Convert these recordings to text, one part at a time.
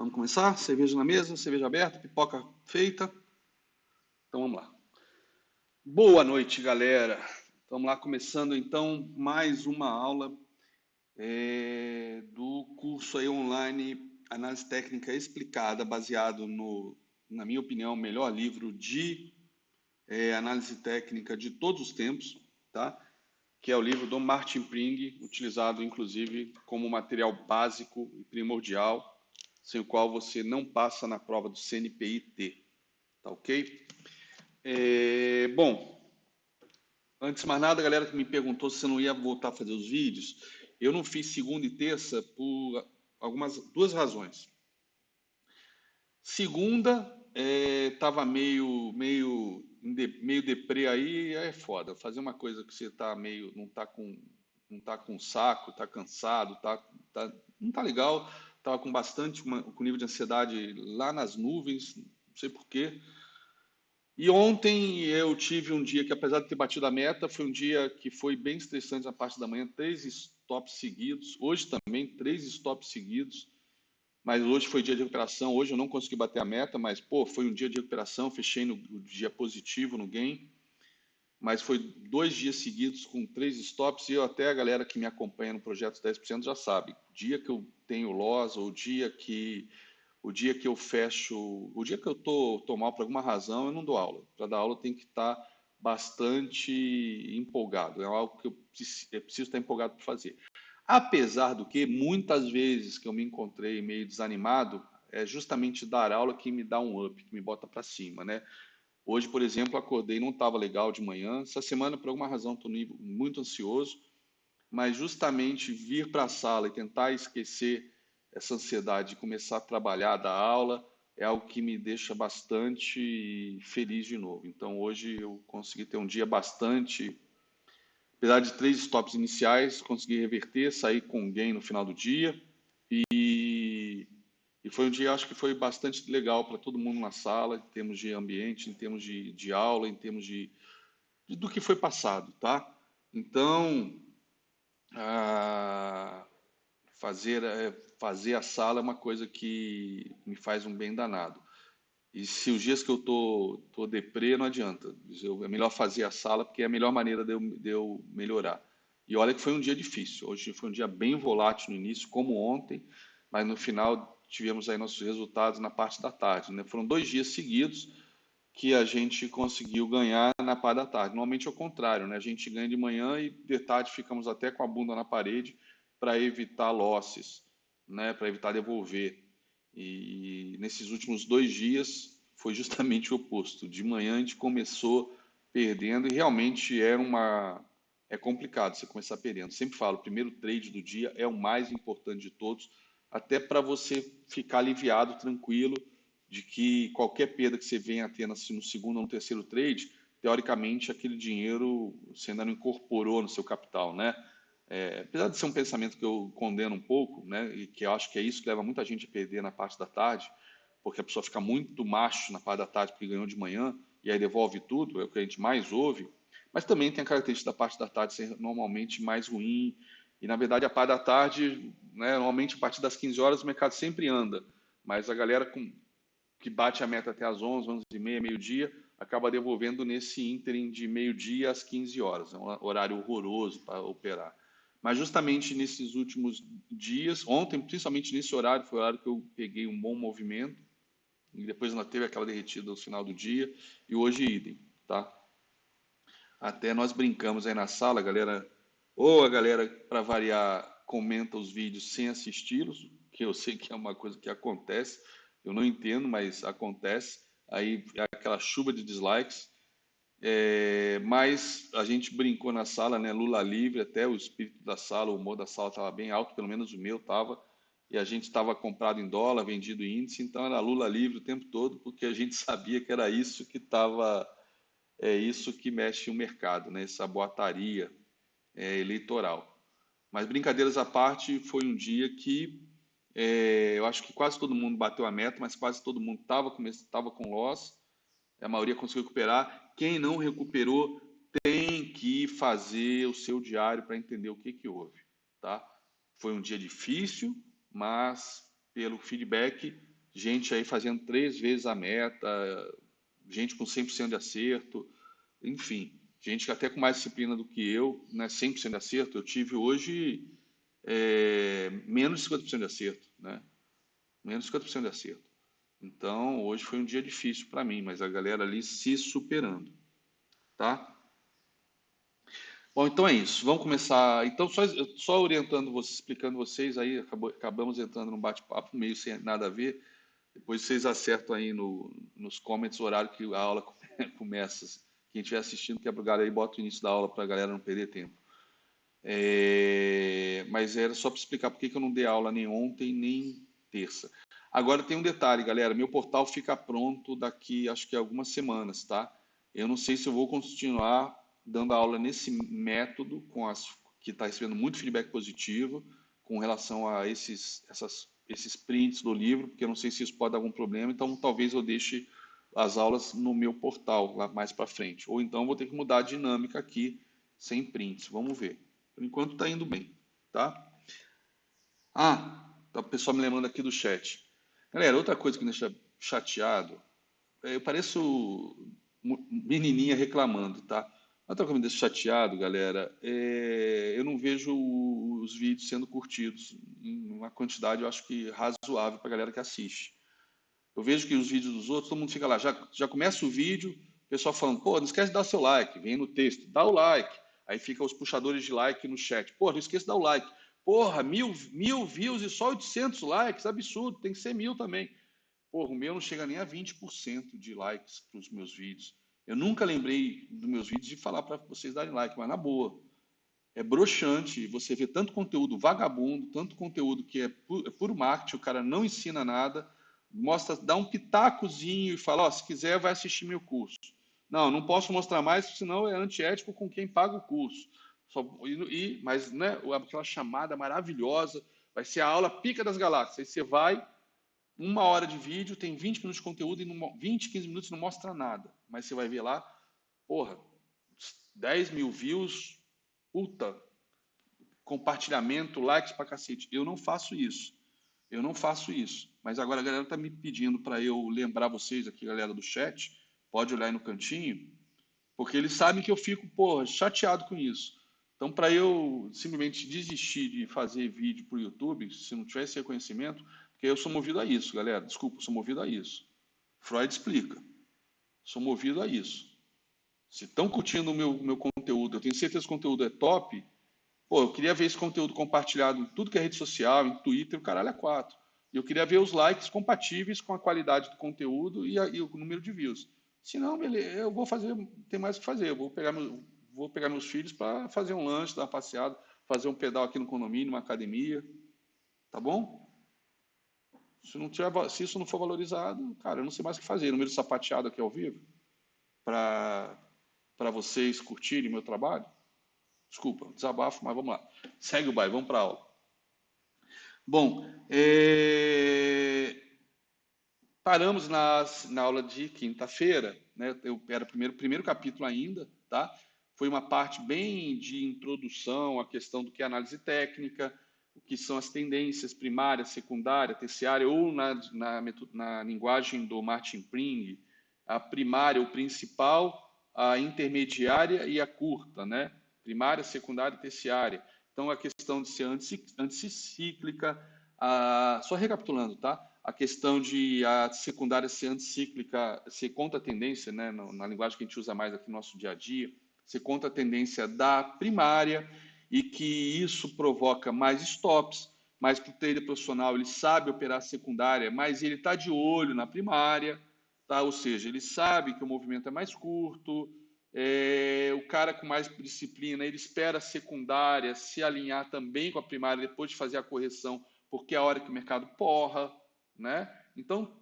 Vamos começar? Cerveja na mesa, cerveja aberta, pipoca feita. Então vamos lá. Boa noite, galera. Vamos lá, começando então mais uma aula do curso aí online Análise Técnica Explicada, baseado no, na minha opinião, melhor livro de análise técnica de todos os tempos, tá? Que é o livro do Martin Pring, utilizado inclusive como material básico e primordial, sem o qual você não passa na prova do CNPIT, tá ok? Bom, antes de mais nada, a galera que me perguntou se eu não ia voltar a fazer os vídeos, eu não fiz segunda e terça por duas razões. Segunda, tava meio deprê aí, é foda. Fazer uma coisa que você tá meio, não tá com saco, tá cansado, não tá legal. Tava com com nível de ansiedade lá nas nuvens, não sei por quê. E ontem eu tive um dia que, apesar de ter batido a meta, foi um dia que foi bem estressante na parte da manhã, 3 stops seguidos. Hoje também, 3 stops seguidos. Mas hoje foi dia de recuperação. Hoje eu não consegui bater a meta, mas pô, foi um dia de recuperação. Fechei no dia positivo no game. Mas foi 2 dias seguidos com 3 stops. E eu até a galera que me acompanha no projeto 10% já sabe. O dia que eu tenho loss, ou o dia que eu fecho, o dia que eu tô mal por alguma razão, eu não dou aula. Para dar aula eu tenho que estar bastante empolgado. É algo que eu preciso estar empolgado para fazer. Apesar do que, muitas vezes que eu me encontrei meio desanimado, é justamente dar aula que me dá um up, que me bota para cima, né? Hoje, por exemplo, acordei, não estava legal de manhã. Essa semana, por alguma razão, estou muito ansioso, mas justamente vir para a sala e tentar esquecer essa ansiedade de começar a trabalhar, dar aula, é algo que me deixa bastante feliz de novo. Então, hoje eu consegui ter um dia bastante. Apesar de 3 stops iniciais, consegui reverter, sair com gain no final do dia. E foi um dia, acho que foi bastante legal para todo mundo na sala, em termos de ambiente, em termos de aula, em termos do que foi passado, tá? Então, ah, fazer a sala é uma coisa que me faz um bem danado. E se os dias que eu tô deprê, não adianta. É melhor fazer a sala, porque é a melhor maneira de eu melhorar. E olha que foi um dia difícil. Hoje foi um dia bem volátil no início, como ontem, mas no final tivemos aí nossos resultados na parte da tarde, né? Foram 2 dias seguidos que a gente conseguiu ganhar na parte da tarde. Normalmente é o contrário, né? A gente ganha de manhã e de tarde ficamos até com a bunda na parede para evitar losses, né? Para evitar devolver. E nesses últimos 2 dias foi justamente o oposto. De manhã a gente começou perdendo e realmente é complicado você começar perdendo. Sempre falo, o primeiro trade do dia é o mais importante de todos, até para você ficar aliviado, tranquilo, de que qualquer perda que você venha a ter no segundo ou no terceiro trade, teoricamente aquele dinheiro você ainda não incorporou no seu capital, né? Apesar de ser um pensamento que eu condeno um pouco, né, e que eu acho que é isso que leva muita gente a perder na parte da tarde, porque a pessoa fica muito macho na parte da tarde porque ganhou de manhã e aí devolve tudo, é o que a gente mais ouve, mas também tem a característica da parte da tarde ser normalmente mais ruim, e na verdade a parte da tarde, né, normalmente a partir das 15 horas o mercado sempre anda, mas a galera que bate a meta até às 11, 11h30, meio-dia, acaba devolvendo nesse ínterim de meio-dia às 15 horas, é um horário horroroso para operar. Mas justamente nesses últimos dias, ontem, principalmente nesse horário, foi o horário que eu peguei um bom movimento, e depois ainda teve aquela derretida no final do dia, e hoje idem, tá? Até nós brincamos aí na sala, galera, ou a galera, para variar, comenta os vídeos sem assisti-los, que eu sei que é uma coisa que acontece, eu não entendo, mas acontece, aí é aquela chuva de dislikes, mas a gente brincou na sala, né? Lula livre, até o espírito da sala, o humor da sala estava bem alto, pelo menos o meu estava. E a gente estava comprado em dólar, vendido em índice, então era Lula livre o tempo todo, porque a gente sabia que era isso que estava, isso que mexe o mercado, né? Essa boataria eleitoral. Mas brincadeiras à parte, foi um dia que eu acho que quase todo mundo bateu a meta, mas quase todo mundo estava com loss, a maioria conseguiu recuperar. Quem não recuperou tem que fazer o seu diário para entender o que que houve, tá? Foi um dia difícil, mas pelo feedback gente aí fazendo 3 vezes a meta, gente com 100% de acerto, enfim, gente que até com mais disciplina do que eu, né, 100% de acerto, eu tive hoje menos de 50% de acerto, né? Menos de 50% de acerto. Então, hoje foi um dia difícil para mim, mas a galera ali se superando, tá? Bom, então é isso. Vamos começar. Então, só orientando vocês, explicando vocês, aí acabamos entrando num bate-papo meio sem nada a ver. Depois vocês acertam aí nos comments o horário que a aula começa. Quem estiver assistindo, quebra o galho aí, bota o início da aula para a galera não perder tempo. Mas era só para explicar por que que eu não dei aula nem ontem, nem terça. Agora tem um detalhe, galera. Meu portal fica pronto daqui, acho que algumas semanas, tá? Eu não sei se eu vou continuar dando aula nesse método, que está recebendo muito feedback positivo com relação a esses prints do livro, porque eu não sei se isso pode dar algum problema. Então, talvez eu deixe as aulas no meu portal lá mais para frente. Ou então eu vou ter que mudar a dinâmica aqui sem prints. Vamos ver. Por enquanto está indo bem, tá? Tá o pessoal me lembrando aqui do chat. Galera, outra coisa que me deixa chateado, eu pareço menininha reclamando, tá? Outra coisa que me deixa chateado, galera, eu não vejo os vídeos sendo curtidos em uma quantidade, eu acho que razoável para a galera que assiste. Eu vejo que os vídeos dos outros, todo mundo fica lá, já começa o vídeo, o pessoal falando, pô, não esquece de dar seu like, vem no texto, dá o like. Aí fica os puxadores de like no chat, pô, não esqueça de dar o like. Porra, mil views e só 800 likes, absurdo, tem que ser 1000 também. Porra, o meu não chega nem a 20% de likes para os meus vídeos. Eu nunca lembrei dos meus vídeos de falar para vocês darem like, mas na boa. É broxante você vê tanto conteúdo vagabundo, tanto conteúdo que é puro marketing, o cara não ensina nada, mostra, dá um pitacozinho e fala, ó, se quiser vai assistir meu curso. Não, não posso mostrar mais, senão é antiético com quem paga o curso. Mas né, aquela chamada maravilhosa, vai ser a aula pica das galáxias. Aí você vai, 1 hora de vídeo, tem 20 minutos de conteúdo e 20, 15 minutos não mostra nada. Mas você vai ver lá, porra, 10 mil views, puta, compartilhamento, likes pra cacete. Eu não faço isso. Eu não faço isso. Mas agora a galera tá me pedindo para eu lembrar vocês aqui, galera do chat, pode olhar aí no cantinho, porque eles sabem que eu fico, porra, chateado com isso. Então, para eu simplesmente desistir de fazer vídeo para o YouTube, se não tivesse reconhecimento, porque eu sou movido a isso, galera. Desculpa, eu sou movido a isso. Freud explica. Sou movido a isso. Se estão curtindo o meu conteúdo, eu tenho certeza que o conteúdo é top, pô, eu queria ver esse conteúdo compartilhado em tudo que é rede social, em Twitter, o caralho é 4. E eu queria ver os likes compatíveis com a qualidade do conteúdo e o número de views. Se não, beleza, eu vou fazer, tem mais o que fazer. Eu vou pegar meus filhos para fazer um lanche, dar uma passeada, fazer um pedal aqui no condomínio, numa academia, tá bom? Se isso não for valorizado, cara, eu não sei mais o que fazer. No meio do sapateado aqui ao vivo, para vocês curtirem meu trabalho. Desculpa, desabafo, mas vamos lá. Segue o baile, vamos para a aula. Bom, paramos na aula de quinta-feira, né? Eu era o primeiro capítulo ainda, tá? Foi uma parte bem de introdução à questão do que é análise técnica, o que são as tendências primária, secundária, terciária, ou na linguagem do Martin Pring, a primária, o principal, a intermediária e a curta, né? Primária, secundária e terciária. Então, a questão de ser anticíclica, só recapitulando, tá? A questão de a secundária ser anticíclica, ser contra a tendência, né? Na linguagem que a gente usa mais aqui no nosso dia a dia, ser contra a tendência da primária e que isso provoca mais stops, mas para o trader profissional ele sabe operar a secundária, mas ele está de olho na primária, tá? Ou seja, ele sabe que o movimento é mais curto, o cara com mais disciplina, ele espera a secundária se alinhar também com a primária depois de fazer a correção, porque é a hora que o mercado porra, né? Então,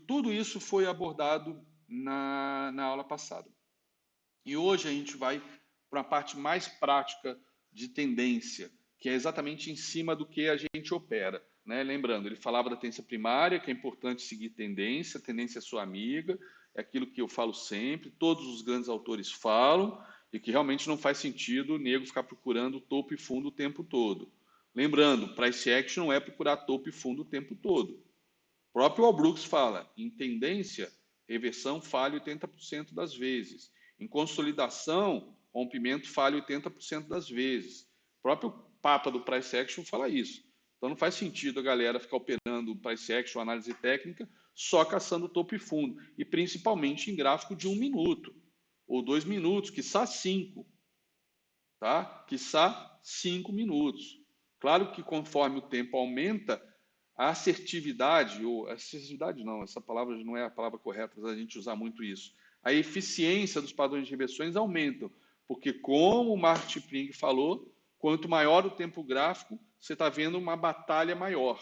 tudo isso foi abordado na aula passada. E hoje a gente vai para uma parte mais prática de tendência, que é exatamente em cima do que a gente opera. Né? Lembrando, ele falava da tendência primária, que é importante seguir tendência, tendência é sua amiga, é aquilo que eu falo sempre, todos os grandes autores falam, e que realmente não faz sentido o nego ficar procurando topo e fundo o tempo todo. Lembrando, price action não é procurar topo e fundo o tempo todo. O próprio Walbrooks fala, em tendência, reversão falha 80% das vezes. Em consolidação, rompimento falha 80% das vezes. O próprio Papa do Price Action fala isso. Então não faz sentido a galera ficar operando Price Action, análise técnica, só caçando topo e fundo. E principalmente em gráfico de 1 minuto, ou 2 minutos, quiçá 5. Tá? Quiçá 5 minutos. Claro que conforme o tempo aumenta, a assertividade, ou assertividade não, essa palavra não é a palavra correta, a gente usar muito isso. A eficiência dos padrões de reversões aumentam, porque como o Mark Pring falou, quanto maior o tempo gráfico, você está vendo uma batalha maior.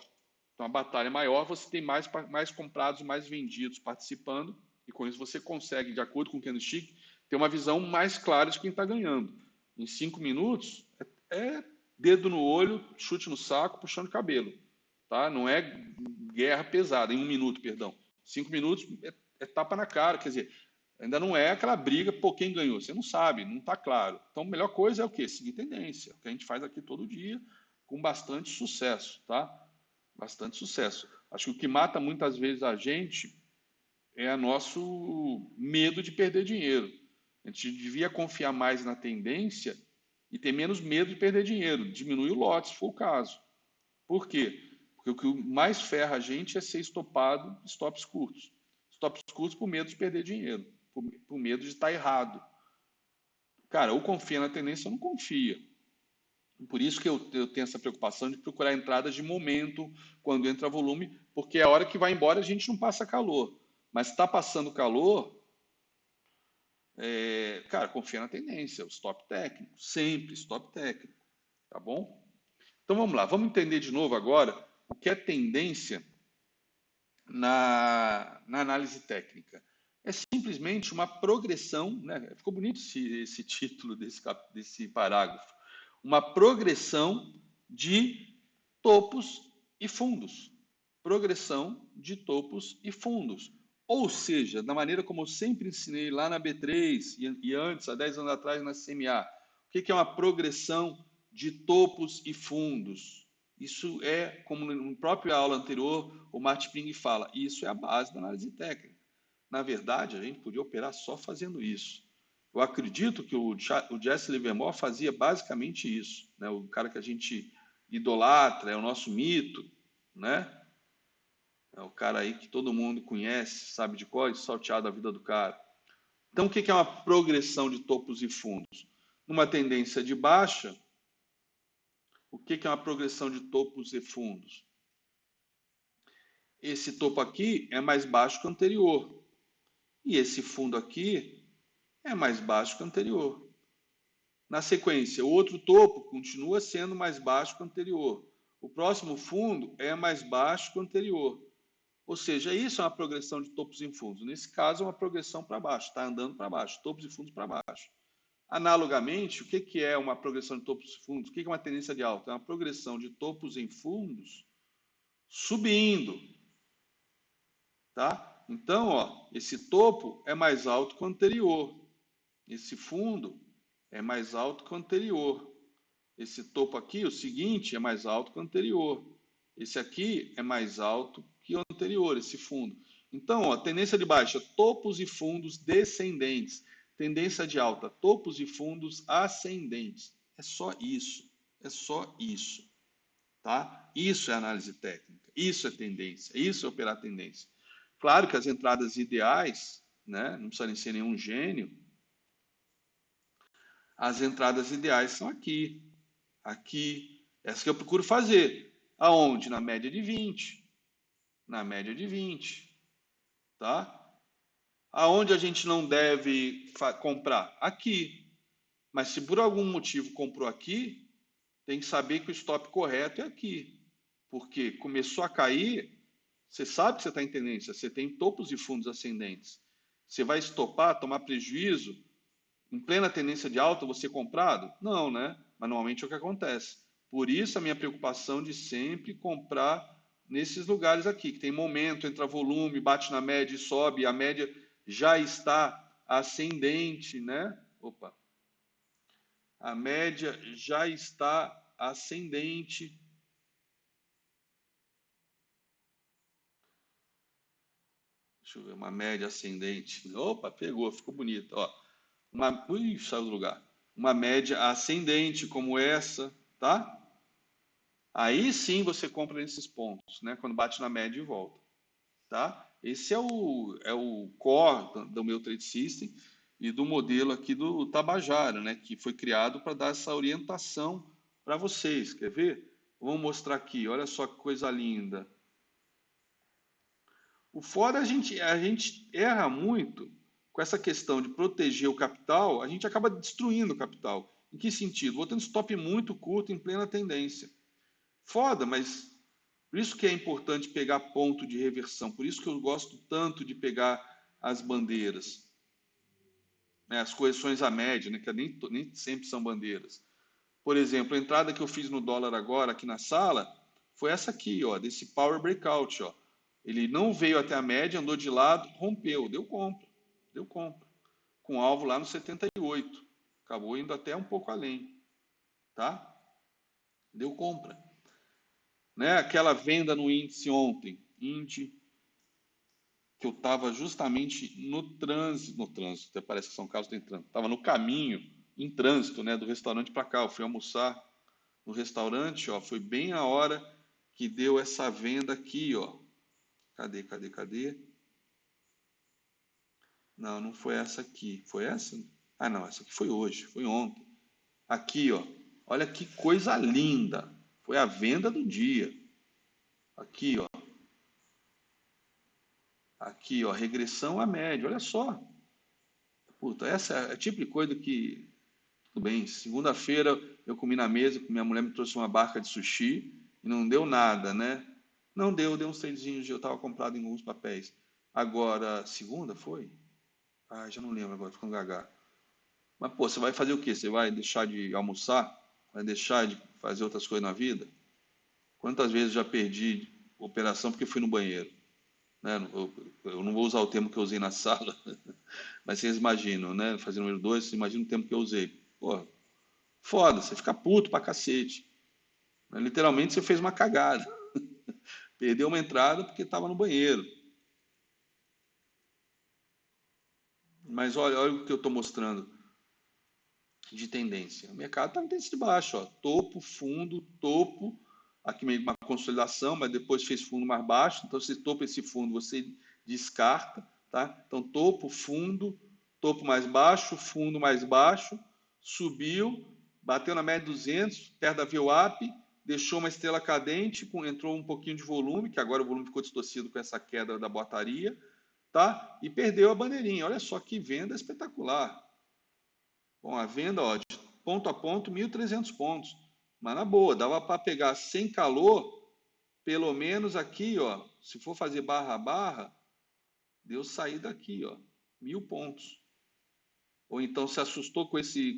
Então, a batalha maior, você tem mais comprados, mais vendidos participando, e com isso você consegue, de acordo com o candlestick, ter uma visão mais clara de quem está ganhando. Em 5 minutos, é dedo no olho, chute no saco, puxando o cabelo. Tá? Não é guerra pesada, em 1 minuto, perdão. 5 minutos é tapa na cara, quer dizer, ainda não é aquela briga, pô, quem ganhou? Você não sabe, não está claro. Então, a melhor coisa é o quê? Seguir tendência, que a gente faz aqui todo dia, com bastante sucesso, tá? Bastante sucesso. Acho que o que mata muitas vezes a gente é o nosso medo de perder dinheiro. A gente devia confiar mais na tendência e ter menos medo de perder dinheiro, diminuir o lote, se for o caso. Por quê? Porque o que mais ferra a gente é ser estopado, stops curtos. Stops curtos por medo de perder dinheiro, por medo de estar errado. Cara, ou confia na tendência ou não confia. Por isso que eu tenho essa preocupação de procurar entradas de momento quando entra volume, porque é a hora que vai embora a gente não passa calor. Mas está passando calor, cara, confia na tendência, o stop técnico, sempre stop técnico, tá bom? Então vamos lá, vamos entender de novo agora o que é tendência na análise técnica. É simplesmente uma progressão, né? Ficou bonito esse título desse parágrafo. Uma progressão de topos e fundos. Progressão de topos e fundos. Ou seja, da maneira como eu sempre ensinei lá na B3 e antes, há 10 anos atrás, na CMA, o que é uma progressão de topos e fundos? Isso é, como no próprio aula anterior, o Martin Ping fala, isso é a base da análise técnica. Na verdade, a gente podia operar só fazendo isso. Eu acredito que o Jesse Livermore fazia basicamente isso, né? O cara que a gente idolatra, é o nosso mito, né? É o cara aí que todo mundo conhece, sabe de cor, salteado a vida do cara. Então, o que é uma progressão de topos e fundos? Numa tendência de baixa, o que é uma progressão de topos e fundos? Esse topo aqui é mais baixo que o anterior. E esse fundo aqui é mais baixo que o anterior. Na sequência, o outro topo continua sendo mais baixo que o anterior. O próximo fundo é mais baixo que o anterior. Ou seja, isso é uma progressão de topos e fundos. Nesse caso, é uma progressão para baixo, está andando para baixo, topos e fundos para baixo. Analogamente, o que é uma progressão de topos e fundos? O que é uma tendência de alta? É uma progressão de topos em fundos subindo. Tá? Então, ó, esse topo é mais alto que o anterior. Esse fundo é mais alto que o anterior. Esse topo aqui, o seguinte, é mais alto que o anterior. Esse aqui é mais alto que o anterior, esse fundo. Então, ó, tendência de baixa, topos e fundos descendentes. Tendência de alta, topos e fundos ascendentes. É só isso. É só isso. Tá? Isso é análise técnica. Isso é tendência. Isso é operar tendência. Claro que as entradas ideais, né, não precisa nem ser nenhum gênio, as entradas ideais são aqui, aqui. Essa que eu procuro fazer. Aonde? Na média de 20. Na média de 20. Tá? Aonde a gente não deve comprar? Aqui. Mas se por algum motivo comprou aqui, tem que saber que o stop correto é aqui. Porque começou a cair, você sabe que você está em tendência, você tem topos e fundos ascendentes. Você vai estopar, tomar prejuízo, em plena tendência de alta, você comprado? Não, né? Mas normalmente é o que acontece. Por isso a minha preocupação de sempre comprar nesses lugares aqui, que tem momento, entra volume, bate na média e sobe, a média já está ascendente, né? Opa. A média já está ascendente. Deixa eu ver, uma média ascendente. Opa, pegou, ficou bonito. Ó, ui, saiu do lugar. Uma média ascendente como essa, tá? Aí sim você compra nesses pontos, né? Quando bate na média e volta, tá? Esse é o core do meu trade system e do modelo aqui do Tabajara, né? Que foi criado para dar essa orientação para vocês. Quer ver? Vamos mostrar aqui. Olha só que coisa linda. O fora a gente erra muito com essa questão de proteger o capital, a gente acaba destruindo o capital. Em que sentido? Botando stop muito curto em plena tendência. Foda, mas por isso que é importante pegar ponto de reversão, por isso que eu gosto tanto de pegar as bandeiras, né, as correções à média, né, que nem sempre são bandeiras. Por exemplo, a entrada que eu fiz no dólar agora aqui na sala foi essa aqui, ó, desse Power Breakout. Ó. Ele não veio até a média, andou de lado, rompeu, deu compra, com alvo lá no 78. Acabou indo até um pouco além, tá? Deu compra. Né? Aquela venda no índice ontem, índice que eu estava justamente no trânsito, até parece que São Carlos tem trânsito, estava no caminho, em trânsito, né, do restaurante para cá, eu fui almoçar no restaurante, ó, foi bem a hora que deu essa venda aqui, ó, cadê? Não, não foi essa aqui, foi essa? Ah, não, essa aqui foi hoje, foi ontem, aqui, ó, olha que coisa linda, foi a venda do dia, aqui, ó, regressão à média, olha só, puta, essa é o tipo de coisa que tudo bem, segunda-feira eu comi na mesa, que minha mulher me trouxe uma barca de sushi e não deu nada, né? Não deu, deu uns tradezinhos, eu estava comprado em alguns papéis. Agora, segunda foi? Ah, já não lembro agora, ficando gaga. Mas, pô, você vai fazer o quê? Você vai deixar de almoçar? Vai deixar de fazer outras coisas na vida? Quantas vezes já perdi operação porque fui no banheiro? Né? Eu não vou usar o termo que eu usei na sala, mas vocês imaginam, né? Fazer número 2, você imagina o tempo que eu usei. Pô, foda, você fica puto pra cacete. Literalmente você fez uma cagada. Perdeu uma entrada porque estava no banheiro. Mas olha o que eu estou mostrando de tendência. O mercado está em tendência de baixo. Ó. Topo, fundo, topo. Aqui meio uma consolidação, mas depois fez fundo mais baixo. Então, se topo esse fundo, você descarta. Tá? Então, topo mais baixo, fundo mais baixo. Subiu, bateu na média de 200, perto da VWAP, deixou uma estrela cadente, entrou um pouquinho de volume, que agora o volume ficou distorcido com essa queda da botaria, tá? E perdeu a bandeirinha. Olha só que venda espetacular. Bom, a venda, ó, de ponto a ponto, 1.300 pontos. Mas na boa, dava para pegar sem calor, pelo menos aqui, ó, se for fazer barra a barra, deu sair daqui, ó, 1.000 pontos. Ou então se assustou com esse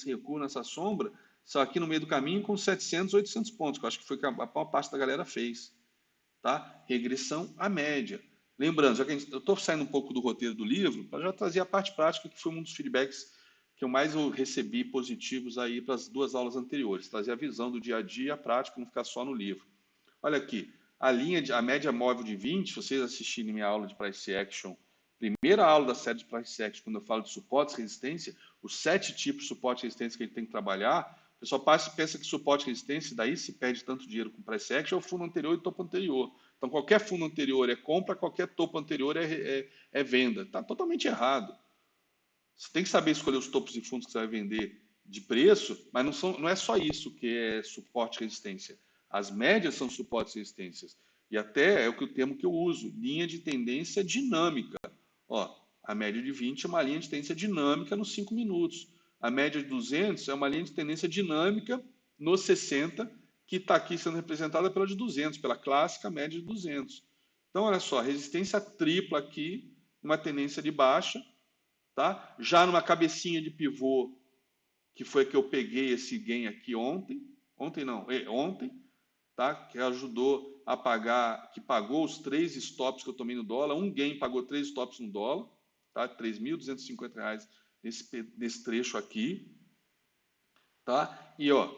recuo nessa sombra, só aqui no meio do caminho com 700, 800 pontos, que eu acho que foi o que a maior parte da galera fez. Tá? Regressão à média. Lembrando, já que eu estou saindo um pouco do roteiro do livro, para já trazer a parte prática, que foi um dos feedbacks que eu mais recebi positivos aí para as duas aulas anteriores, trazer a visão do dia a dia, a prática, não ficar só no livro. Olha aqui, a média móvel de 20, se vocês assistirem minha aula de Price Action, primeira aula da série de Price Action, quando eu falo de suporte e resistência, os 7 tipos de suporte e resistência que a gente tem que trabalhar, o pessoal pensa que suporte e resistência, daí se perde tanto dinheiro com Price Action, é o fundo anterior e topo anterior. Então, qualquer fundo anterior é compra, qualquer topo anterior é venda. Está totalmente errado. Você tem que saber escolher os topos e fundos que você vai vender de preço, mas não é só isso que é suporte e resistência. As médias são suportes e resistências. E até é o termo que eu uso, linha de tendência dinâmica. Ó, a média de 20 é uma linha de tendência dinâmica nos 5 minutos. A média de 200 é uma linha de tendência dinâmica nos 60, que está aqui sendo representada pela de 200, pela clássica média de 200. Então, olha só, resistência tripla aqui, uma tendência de baixa, tá? Já numa cabecinha de pivô, que foi que eu peguei esse gain aqui ontem, tá? Que ajudou a pagar, que pagou os 3 stops que eu tomei no dólar, um gain pagou 3 stops no dólar, tá? R$ 3.250 nesse trecho aqui, tá? E ó,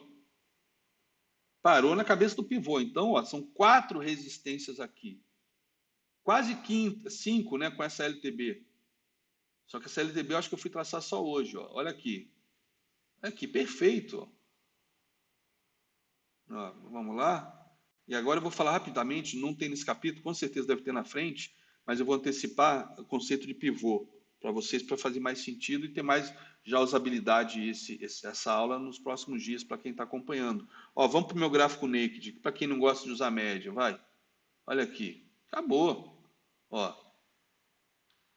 parou na cabeça do pivô. Então, ó, são 4 resistências aqui. quase quinta, 5, né, com essa LTB. Só que essa LTB eu acho que eu fui traçar só hoje, ó. Olha aqui. Aqui, perfeito. Ó, vamos lá. E agora eu vou falar rapidamente, não tem nesse capítulo, com certeza deve ter na frente, mas eu vou antecipar o conceito de pivô para vocês, para fazer mais sentido e ter mais já usabilidade essa aula nos próximos dias para quem está acompanhando. Ó, vamos para o meu gráfico naked, para quem não gosta de usar média, vai. Olha aqui, acabou. Ó,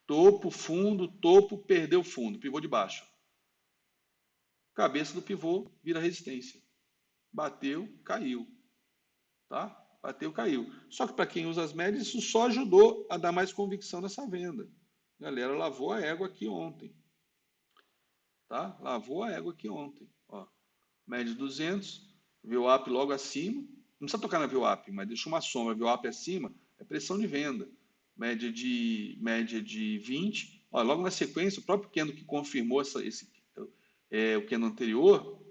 topo, fundo, topo, perdeu fundo, pivô de baixo. Cabeça do pivô vira resistência. Bateu, caiu, tá? Bateu, caiu. Só que para quem usa as médias, isso só ajudou a dar mais convicção nessa venda. Galera, lavou a égua aqui ontem, tá? Lavou a égua aqui ontem, ó. Média 200, VWAP logo acima. Não precisa tocar na VWAP, mas deixa uma sombra, VWAP acima, é pressão de venda. Média de 20. Ó, logo na sequência, o próprio Kendo que confirmou o Kendo anterior,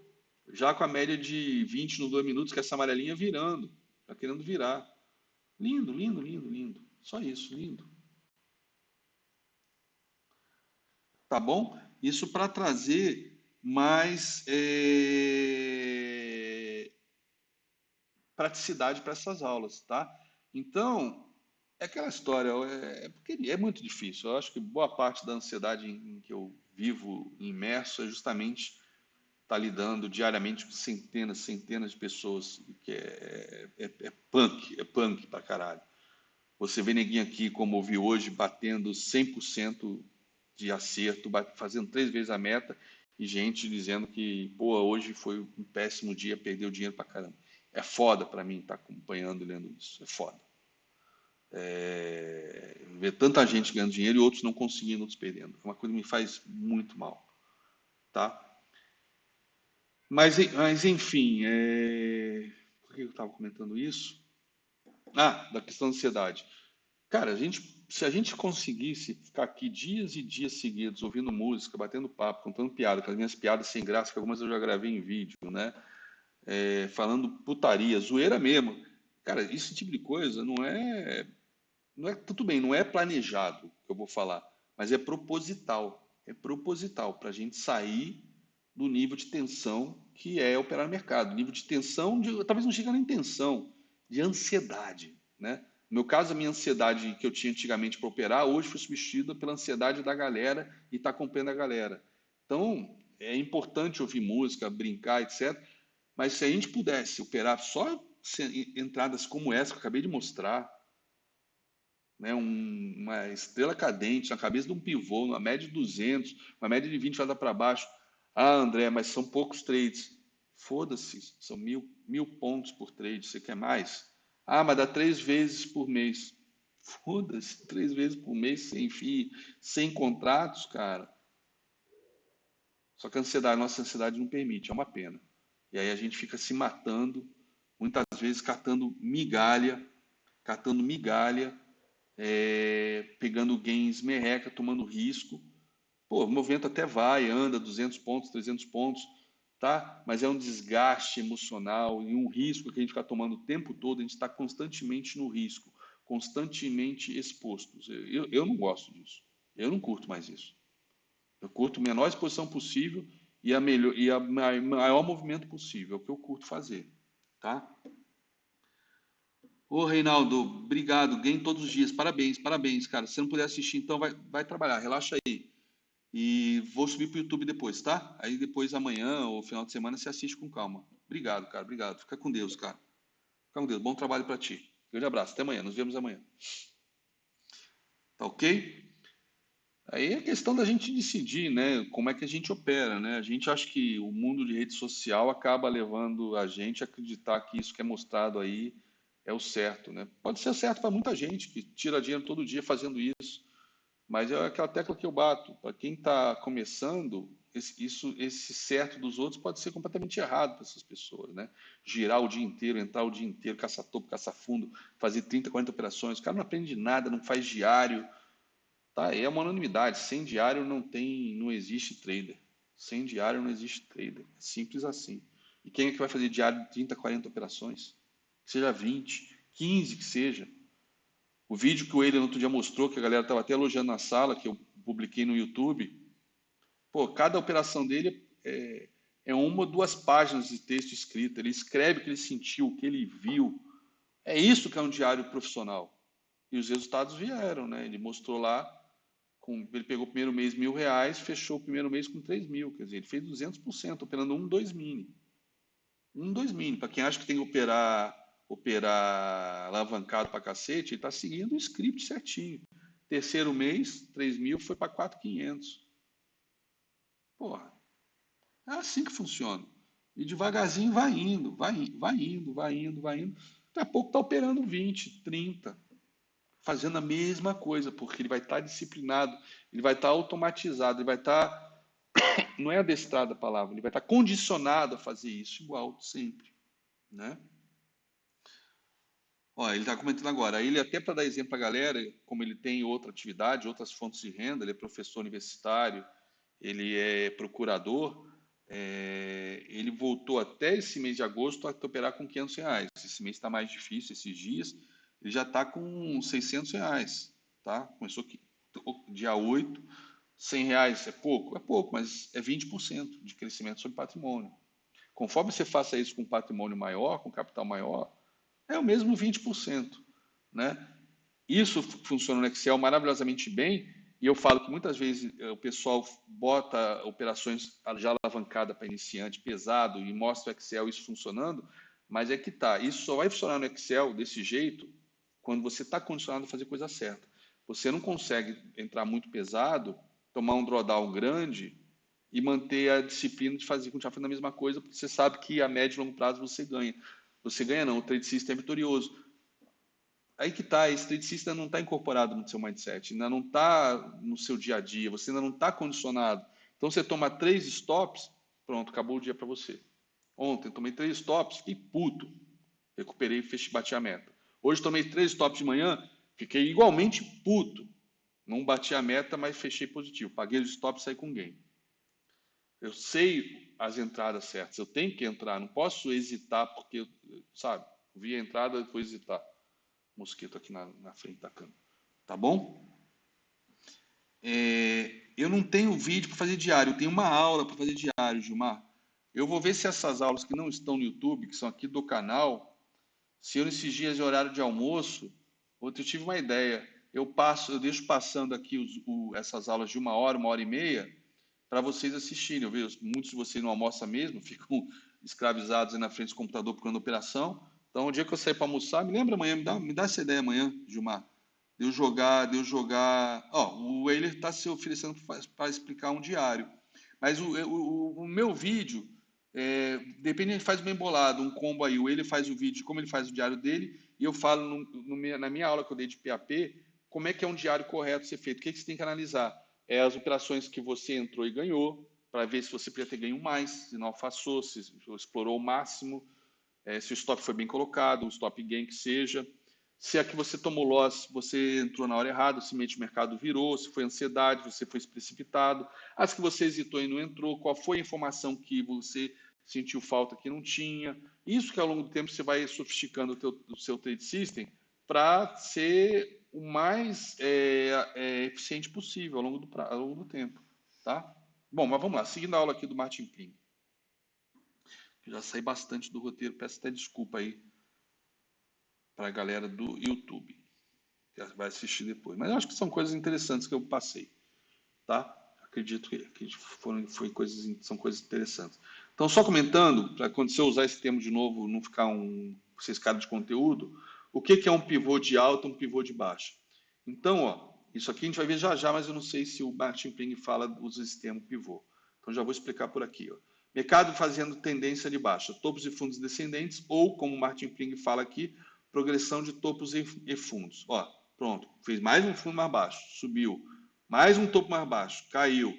já com a média de 20 nos 2 minutos, que essa amarelinha virando. Está querendo virar. Lindo, lindo, lindo, lindo. Só isso, lindo. Tá bom? Isso para trazer mais praticidade para essas aulas, tá? Então, é aquela história, porque é muito difícil. Eu acho que boa parte da ansiedade em que eu vivo imerso é justamente estar lidando diariamente com centenas, centenas de pessoas, que é punk pra caralho. Você vê neguinho aqui, como eu vi hoje, batendo 100% de acerto, fazendo 3 vezes a meta, e gente dizendo que, pô, hoje foi um péssimo dia, perdeu dinheiro pra caramba. É foda pra mim estar acompanhando, lendo isso. É foda. Ver tanta gente ganhando dinheiro e outros não conseguindo, outros perdendo. É uma coisa que me faz muito mal, tá? Mas enfim, por que eu estava comentando isso? Ah, da questão da ansiedade. Cara, se a gente conseguisse ficar aqui dias e dias seguidos ouvindo música, batendo papo, contando piada, com as minhas piadas sem graça, que algumas eu já gravei em vídeo, né? Falando putaria, zoeira mesmo. Cara, esse tipo de coisa não é tudo bem, não é planejado que eu vou falar, mas é proposital. É proposital para a gente sair do nível de tensão que é operar no mercado. Nível de tensão, talvez não chegue nem tensão, de ansiedade, né? No meu caso, a minha ansiedade que eu tinha antigamente para operar, hoje foi substituída pela ansiedade da galera e estar acompanhando a galera. Então, é importante ouvir música, brincar, etc. Mas se a gente pudesse operar só entradas como essa que eu acabei de mostrar, né, uma estrela cadente na cabeça de um pivô, uma média de 200, uma média de 20 vai para baixo. Ah, André, mas são poucos trades. Foda-se, são mil pontos por trade. Você quer mais? Ah, mas dá 3 vezes por mês. Foda-se, 3 vezes por mês sem FII, sem contratos, cara. Só que a ansiedade, nossa ansiedade não permite, é uma pena. E aí a gente fica se matando, muitas vezes catando migalha, pegando gains merreca, tomando risco. Pô, o movimento até vai, anda 200 pontos, 300 pontos, tá? Mas é um desgaste emocional e um risco que a gente fica tomando o tempo todo, a gente está constantemente no risco, constantemente expostos. Eu não gosto disso. Eu não curto mais isso. Eu curto a menor exposição possível e a maior movimento possível. É o que eu curto fazer, tá? Ô, Reinaldo, obrigado. Game todos os dias. Parabéns, parabéns, cara. Se você não puder assistir, então vai trabalhar. Relaxa aí. E vou subir pro YouTube depois, tá? Aí depois, amanhã ou final de semana, você assiste com calma. Obrigado, cara. Obrigado. Fica com Deus, cara. Fica com Deus. Bom trabalho pra ti. Grande abraço. Até amanhã. Nos vemos amanhã. Tá ok? Aí é questão da gente decidir, né? Como é que a gente opera, né? A gente acha que o mundo de rede social acaba levando a gente a acreditar que isso que é mostrado aí é o certo, né? Pode ser certo para muita gente que tira dinheiro todo dia fazendo isso, mas é aquela tecla que eu bato. Para quem está começando, esse certo dos outros pode ser completamente errado para essas pessoas, né? Girar o dia inteiro, entrar o dia inteiro, caçar topo, caçar fundo, fazer 30, 40 operações. O cara não aprende nada, não faz diário. Tá, é uma unanimidade. Sem diário não existe trader. Sem diário não existe trader. É simples assim. E quem é que vai fazer diário de 30, 40 operações? Que seja 20, 15 que seja. O vídeo que o Eiler no outro dia mostrou, que a galera estava até elogiando na sala, que eu publiquei no YouTube, pô, cada operação dele é uma ou duas páginas de texto escrito. Ele escreve o que ele sentiu, o que ele viu. É isso que é um diário profissional. E os resultados vieram, né? Ele mostrou lá, ele pegou o primeiro mês R$ 1.000, fechou o primeiro mês com 3.000. Quer dizer, ele fez 200%, operando 2 mini. 2 mini. Para quem acha que tem que operar alavancado para cacete, ele está seguindo o script certinho. Terceiro mês, 3.000 foi para 4.500. Porra, é assim que funciona. E devagarzinho vai indo, vai indo, vai indo, vai indo, vai indo. Daqui a pouco está operando 20, 30, fazendo a mesma coisa, porque ele vai estar disciplinado, ele vai estar automatizado, ele vai estar, não é adestrado a palavra, ele vai estar condicionado a fazer isso igual sempre, né? Ó, ele está comentando agora, ele até para dar exemplo para a galera, como ele tem outra atividade, outras fontes de renda, ele é professor universitário, ele é procurador, ele voltou até esse mês de agosto a operar com R$ 500. Esse mês está mais difícil, esses dias, ele já está com R$ 600, tá? Começou dia 8, R$ 100 é pouco? É pouco, mas é 20% de crescimento sobre patrimônio. Conforme você faça isso com patrimônio maior, com capital maior, é o mesmo 20%, né? Isso funciona no Excel maravilhosamente bem, e eu falo que muitas vezes o pessoal bota operações já alavancadas para iniciante, pesado, e mostra o Excel isso funcionando, mas é que tá, isso só vai funcionar no Excel desse jeito quando você está condicionado a fazer a coisa certa. Você não consegue entrar muito pesado, tomar um drawdown grande e manter a disciplina de fazer continuar fazendo a mesma coisa, porque você sabe que a médio e longo prazo você ganha. Você ganha não, o trade system é vitorioso. Aí que tá, esse trade system ainda não está incorporado no seu mindset, ainda não está no seu dia a dia, você ainda não está condicionado. Então você toma 3 stops, pronto, acabou o dia para você. Ontem tomei 3 stops, fiquei puto. Recuperei e fechei, bati a meta. Hoje tomei 3 stops de manhã, fiquei igualmente puto. Não bati a meta, mas fechei positivo. Paguei os stops e saí com gain. Eu sei as entradas certas, eu tenho que entrar, não posso hesitar porque, sabe, vi a entrada e depois hesitar. Mosquito aqui na frente da câmera. Tá bom? Eu não tenho vídeo para fazer diário, eu tenho uma aula para fazer diário, Gilmar. Eu vou ver se essas aulas que não estão no YouTube, que são aqui do canal, se eu nesses dias de horário de almoço, eu tive uma ideia. Eu deixo passando aqui essas aulas de uma hora e meia, para vocês assistirem. Eu vejo muitos de vocês não almoçam mesmo, ficam escravizados aí na frente do computador procurando operação. Então, o dia que eu sair para almoçar, me lembra amanhã, me dá essa ideia amanhã, Gilmar. De eu jogar. Ó, o Euler está se oferecendo para explicar um diário. Mas o meu vídeo, depende, ele faz bem bolado, um combo aí. O Euler faz o vídeo, como ele faz o diário dele, e eu falo na minha aula que eu dei de PAP, como é que é um diário correto ser feito. O que você tem que analisar? As operações que você entrou e ganhou, para ver se você podia ter ganho mais, se não alfaçou, se explorou o máximo, se o stop foi bem colocado, o stop gain que seja. Se a que você tomou loss, você entrou na hora errada, simplesmente o mercado virou, se foi ansiedade, você foi precipitado. As que você hesitou e não entrou, qual foi a informação que você sentiu falta que não tinha. Isso que ao longo do tempo você vai sofisticando o seu trade system para ser o mais eficiente possível ao longo do tempo. Tá? Bom, mas vamos lá. Seguindo a aula aqui do Martin Ping. Já saí bastante do roteiro, peço até desculpa aí para a galera do YouTube, que vai assistir depois. Mas eu acho que são coisas interessantes que eu passei, tá? Acredito que são coisas interessantes. Então, só comentando, para quando você usar esse termo de novo, não ficar vocês cara de conteúdo, o que é um pivô de alta e um pivô de baixa? Então, ó, isso aqui a gente vai ver já já, mas eu não sei se o Martin Ping usa esse termo pivô. Então, já vou explicar por aqui. Ó. Mercado fazendo tendência de baixa, topos e fundos descendentes, ou, como o Martin Ping fala aqui, progressão de topos e fundos. Ó, pronto, fez mais um fundo mais baixo, subiu. Mais um topo mais baixo, caiu,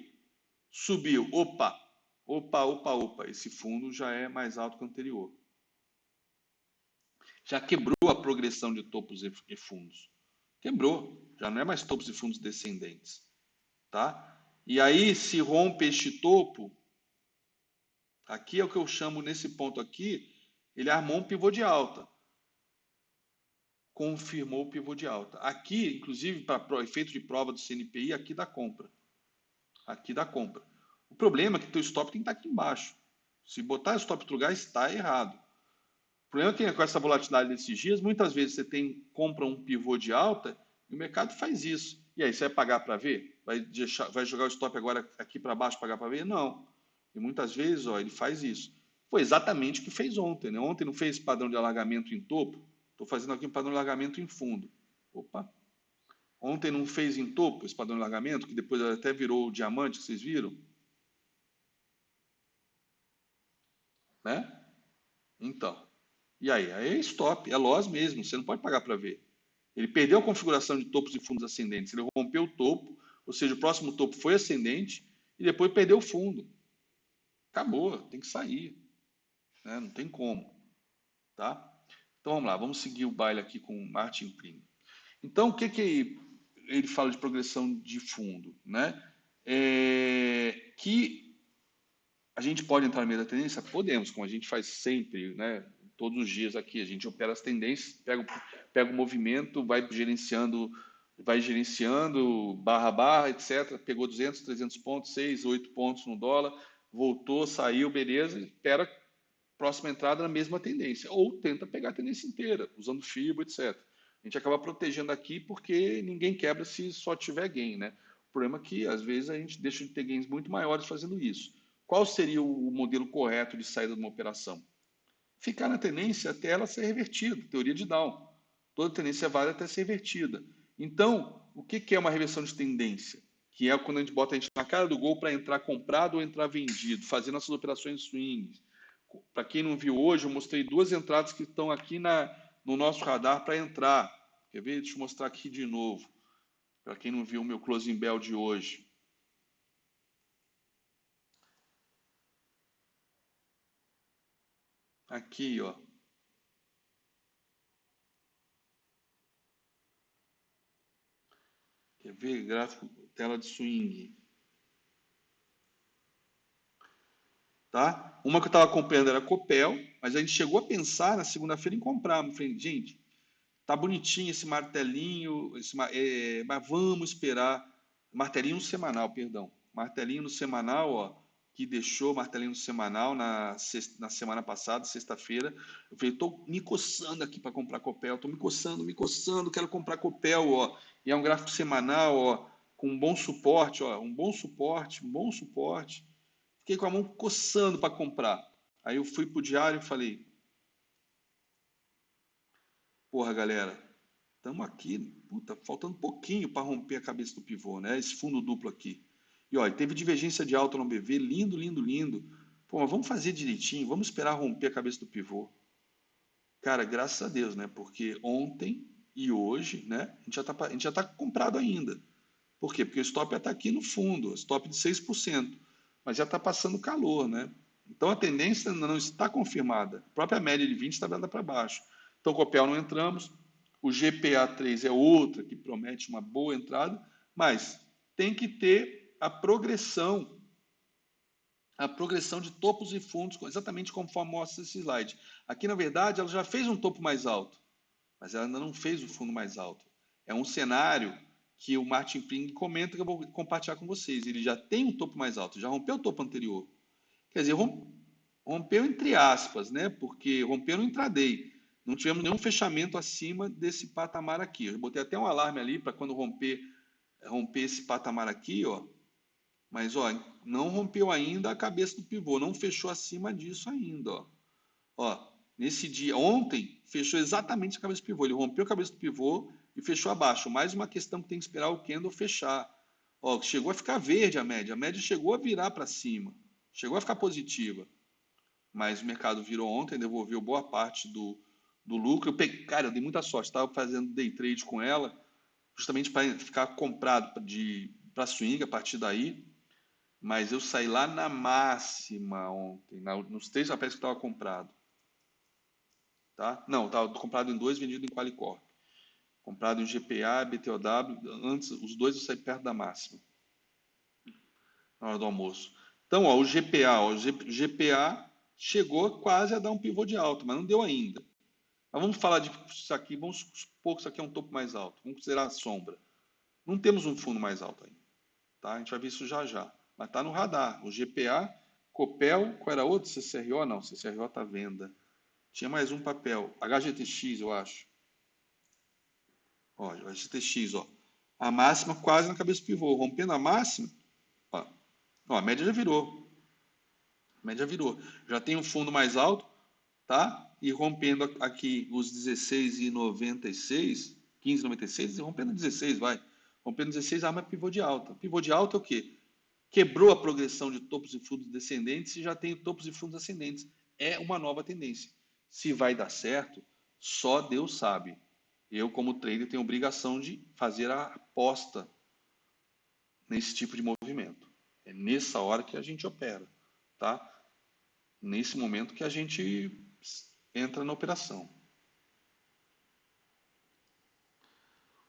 subiu. Opa, opa, opa, opa. Esse fundo já é mais alto que o anterior. Já quebrou a progressão de topos e fundos. Quebrou. Já não é mais topos e fundos descendentes. Tá? E aí, se rompe este topo, aqui é o que eu chamo, nesse ponto aqui, ele armou um pivô de alta. confirmou o pivô de alta. Aqui, inclusive, para efeito de prova do CNPI, aqui dá compra. Aqui dá compra. O problema é que o teu stop tem que estar aqui embaixo. Se botar stop em outro lugar, está errado. O problema é que com essa volatilidade desses dias, muitas vezes você compra um pivô de alta e o mercado faz isso. E aí, você vai pagar para ver? Vai jogar o stop agora aqui para baixo, pagar para ver? Não. E muitas vezes, ó, ele faz isso. Foi exatamente o que fez ontem, né? Ontem não fez padrão de alargamento em topo? Estou fazendo aqui um padrão de alargamento em fundo. Opa! Ontem não fez em topo esse padrão de alargamento, que depois até virou o diamante, que vocês viram? Né? Então. E aí? Aí é stop, é loss mesmo, você não pode pagar para ver. Ele perdeu a configuração de topos e fundos ascendentes, ele rompeu o topo, ou seja, o próximo topo foi ascendente e depois perdeu o fundo. Acabou, tem que sair, né? Não tem como, tá? Então vamos lá, vamos seguir o baile aqui com o Martin Pring. Então, o que que ele fala de progressão de fundo, né? Que a gente pode entrar no meio da tendência? Podemos, como a gente faz sempre, né? Todos os dias aqui, a gente opera as tendências, pega o movimento, vai gerenciando barra barra, etc. Pegou 200, 300 pontos, 6, 8 pontos no dólar, voltou, saiu, beleza, espera próxima entrada na mesma tendência, ou tenta pegar a tendência inteira, usando FIBO, etc. A gente acaba protegendo aqui porque ninguém quebra se só tiver gain, né? O problema é que, às vezes, a gente deixa de ter gains muito maiores fazendo isso. Qual seria o modelo correto de saída de uma operação? Ficar na tendência até ela ser revertida, teoria de Down. Toda tendência vale até ser revertida. Então, o que é uma reversão de tendência? Que é quando a gente bota a gente na cara do gol para entrar comprado ou entrar vendido, fazendo essas operações swings. Para quem não viu hoje, eu mostrei duas entradas que estão aqui no nosso radar para entrar. Quer ver? Deixa eu mostrar aqui de novo. Para quem não viu o meu closing bell de hoje. Aqui, ó. Quer ver? Gráfico, tela de swing. Tá? Uma que eu estava acompanhando era a Copel, mas a gente chegou a pensar na segunda-feira em comprar. Eu falei, gente, tá bonitinho esse martelinho, mas vamos esperar. Martelinho semanal, perdão. Martelinho no semanal, ó, que deixou martelinho no semanal na semana passada, sexta-feira. Eu falei, tô me coçando aqui para comprar Copel, tô me coçando, quero comprar Copel, ó. E é um gráfico semanal, ó, com um bom suporte, ó, um bom suporte, um bom suporte. Fiquei com a mão coçando para comprar. Aí eu fui pro diário e falei, porra, galera, estamos aqui, puta, faltando um pouquinho para romper a cabeça do pivô, né? Esse fundo duplo aqui. E olha, teve divergência de alta no BV, lindo, lindo, lindo. Pô, mas vamos fazer direitinho, vamos esperar romper a cabeça do pivô. Cara, graças a Deus, né? Porque ontem e hoje, né? A gente já tá comprado ainda. Por quê? Porque o stop já está aqui no fundo, stop de 6%, mas já está passando calor, né? Então a tendência ainda não está confirmada. A própria média de 20 está dada para baixo. Então, Copel não entramos, o GPA3 é outra que promete uma boa entrada, mas tem que ter a progressão de topos e fundos, exatamente conforme mostra esse slide. Aqui, na verdade, ela já fez um topo mais alto, mas ela ainda não fez o fundo mais alto. É um cenário que o Martin Pring comenta que eu vou compartilhar com vocês. Ele já tem um topo mais alto, já rompeu o topo anterior. Quer dizer, rompeu entre aspas, né? Porque rompeu no intraday. Não tivemos nenhum fechamento acima desse patamar aqui. Eu botei até um alarme ali para quando romper esse patamar aqui, ó. Mas, ó, não rompeu ainda a cabeça do pivô, não fechou acima disso ainda, ó. Ó, nesse dia, ontem, fechou exatamente a cabeça do pivô. Ele rompeu a cabeça do pivô e fechou abaixo. Mais uma questão que tem que esperar o candle fechar. Ó, chegou a ficar verde a média. A média chegou a virar para cima. Chegou a ficar positiva. Mas o mercado virou ontem, devolveu boa parte do lucro. Cara, eu dei muita sorte. Estava fazendo day trade com ela, justamente para ficar comprado para swing a partir daí. Mas eu saí lá na máxima ontem, nos três papéis que estava comprado. Tá? Não, estava comprado em dois, vendido em Qualicorp. Comprado em GPA, BTOW, antes, os dois eu saí perto da máxima, na hora do almoço. Então, ó, o GPA chegou quase a dar um pivô de alta, mas não deu ainda. Mas vamos falar de isso aqui, vamos supor que isso aqui é um topo mais alto, vamos considerar a sombra. Não temos um fundo mais alto ainda, tá? A gente vai ver isso já já. Mas está no radar. O GPA, Copel, qual era outro? CCRO? Não, CCRO está à venda. Tinha mais um papel, HGTX, eu acho. Ó, HGTX, ó. A máxima quase na cabeça do pivô. Rompendo a máxima, ó, ó, a média já virou. A média virou. Já tem um fundo mais alto, tá? E rompendo aqui os 16,96, 15,96, e rompendo 16, vai. Rompendo 16, arma pivô de alta. Pivô de alta é o quê? Quebrou a progressão de topos e fundos descendentes e já tem topos e fundos ascendentes. É uma nova tendência. Se vai dar certo, só Deus sabe. Eu, como trader, tenho obrigação de fazer a aposta nesse tipo de movimento. É nessa hora que a gente opera, tá? Nesse momento que a gente entra na operação.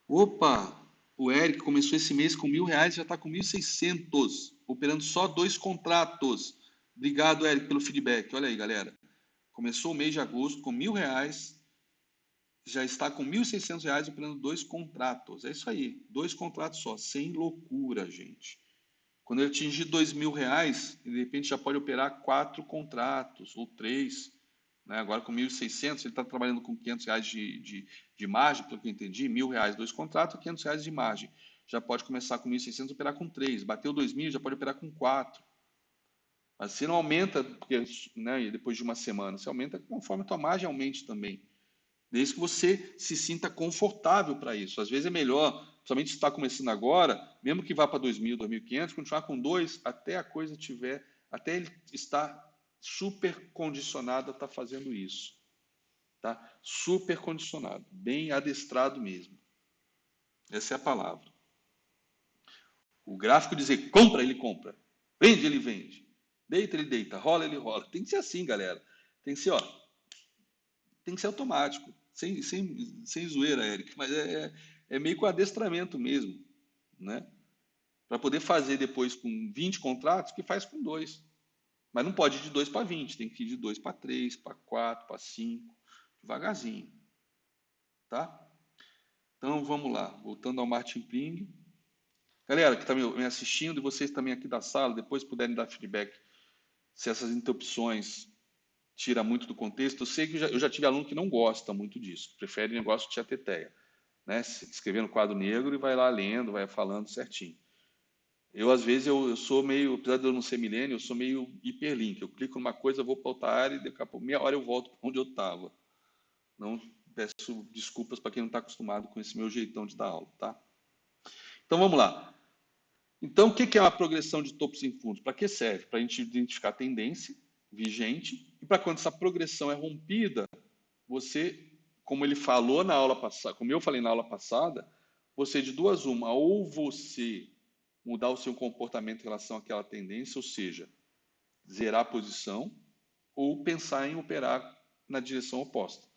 Opa! O Eric começou esse mês com R$ 1.000 e já está com 1.600, operando só 2 contratos. Obrigado, Eric, pelo feedback. Olha aí, galera. Começou o mês de agosto com R$ 1.000, já está com R$ 1.600 operando 2 contratos. É isso aí, 2 contratos só, sem loucura, gente. Quando ele atingir R$ 2.000, de repente já pode operar 4 contratos ou 3. Né? Agora com 1.600, ele está trabalhando com R$ 500 de margem, pelo que eu entendi, R$ 1.000 2 contratos, R$ 500 de margem. Já pode começar com 1.600 operar com 3. Bateu 2.000, já pode operar com 4. Mas se não aumenta, porque, né, depois de uma semana, se aumenta conforme a tua margem aumente também. Desde que você se sinta confortável para isso. Às vezes é melhor, principalmente se está começando agora, mesmo que vá para 2.000, 2.500, continuar com 2 até a coisa tiver, até ele estar super condicionado a estar fazendo isso. Tá? Super condicionado, bem adestrado mesmo. Essa é a palavra. O gráfico dizer compra, ele compra. Vende, ele vende. Deita, ele deita. Rola, ele rola. Tem que ser assim, galera. Tem que ser, ó, tem que ser automático. Sem zoeira, Eric. Mas é meio com adestramento mesmo, né? Para poder fazer depois com 20 contratos, que faz com 2. Mas não pode ir de 2 para 20, tem que ir de 2 para 3, para 4, para 5, devagarzinho, tá? Então vamos lá, voltando ao Martin Ping. Galera que está me assistindo e vocês também aqui da sala, depois puderem dar feedback se essas interrupções tira muito do contexto. Eu sei que eu já tive aluno que não gosta muito disso, prefere negócio de teteia, né? Escrever no quadro negro e vai lá lendo, vai falando certinho. Eu, às vezes, eu sou meio, apesar de eu não ser milênio, eu sou meio hiperlink. Eu clico numa coisa, vou para outra área e daqui a pouco, meia hora eu volto para onde eu estava. Não peço desculpas para quem não está acostumado com esse meu jeitão de dar aula, tá? Então vamos lá. Então, o que é uma progressão de topos em fundos? Para que serve? Para a gente identificar a tendência vigente e para quando essa progressão é rompida, você, como ele falou na aula passada, como eu falei na aula passada, você de duas uma, ou você mudar o seu comportamento em relação àquela tendência, ou seja, zerar a posição, ou pensar em operar na direção oposta.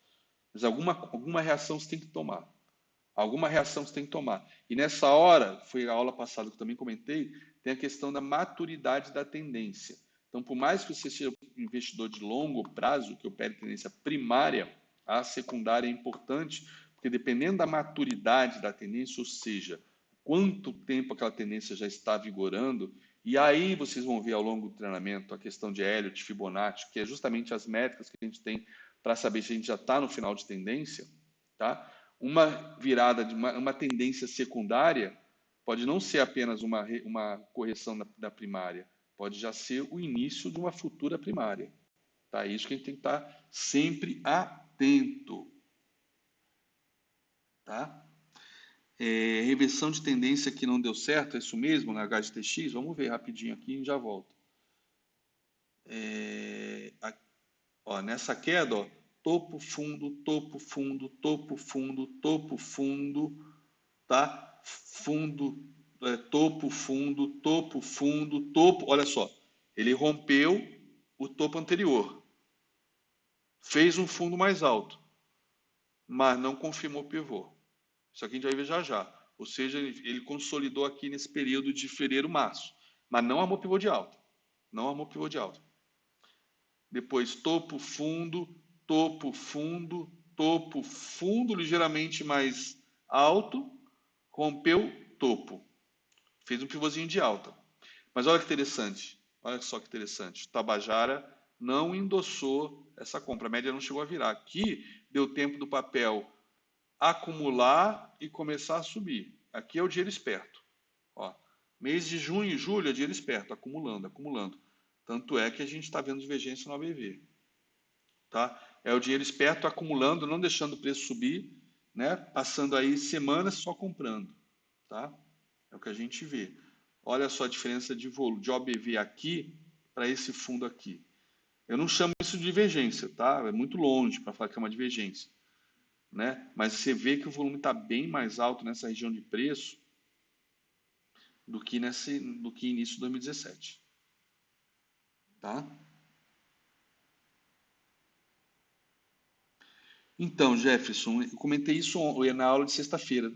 Mas alguma reação você tem que tomar. Alguma reação você tem que tomar. E nessa hora, foi a aula passada que eu também comentei, tem a questão da maturidade da tendência. Então, por mais que você seja um investidor de longo prazo, que opere tendência primária, a secundária é importante, porque dependendo da maturidade da tendência, ou seja, quanto tempo aquela tendência já está vigorando, e aí vocês vão ver ao longo do treinamento a questão de Elliott, Fibonacci, que é justamente as métricas que a gente tem para saber se a gente já está no final de tendência, tá? Uma virada de uma tendência secundária pode não ser apenas uma correção da primária, pode já ser o início de uma futura primária. Tá? Isso que a gente tem que estar sempre atento. Tá? Reversão de tendência que não deu certo, é isso mesmo na HGTX? Vamos ver rapidinho aqui e já volto. Ó, nessa queda, ó, topo, fundo, topo, fundo, topo, fundo, topo, fundo, tá? Fundo, topo, fundo, topo, fundo, topo. Olha só, ele rompeu o topo anterior, fez um fundo mais alto, mas não confirmou o pivô. Isso aqui a gente vai ver já já. Ou seja, ele consolidou aqui nesse período de fevereiro, março, mas não armou pivô de alta. Não armou pivô de alta. Depois topo, fundo, topo, fundo, topo, fundo ligeiramente mais alto, rompeu topo, fez um pivôzinho de alta. Mas olha que interessante, olha só que interessante, o Tabajara não endossou essa compra, a média não chegou a virar. Aqui deu tempo do papel acumular e começar a subir. Aqui é o dinheiro esperto. Ó, mês de junho e julho é dinheiro esperto, acumulando, acumulando. Tanto é que a gente está vendo divergência no ABV. Tá? É o dinheiro esperto acumulando, não deixando o preço subir, né? Passando aí semanas só comprando. Tá? É o que a gente vê. Olha só a diferença de volume, de OBV aqui para esse fundo aqui. Eu não chamo isso de divergência, tá? É muito longe para falar que é uma divergência, né? Mas você vê que o volume está bem mais alto nessa região de preço do que início de 2017, tá? Então, Jefferson, eu comentei isso na aula de sexta-feira,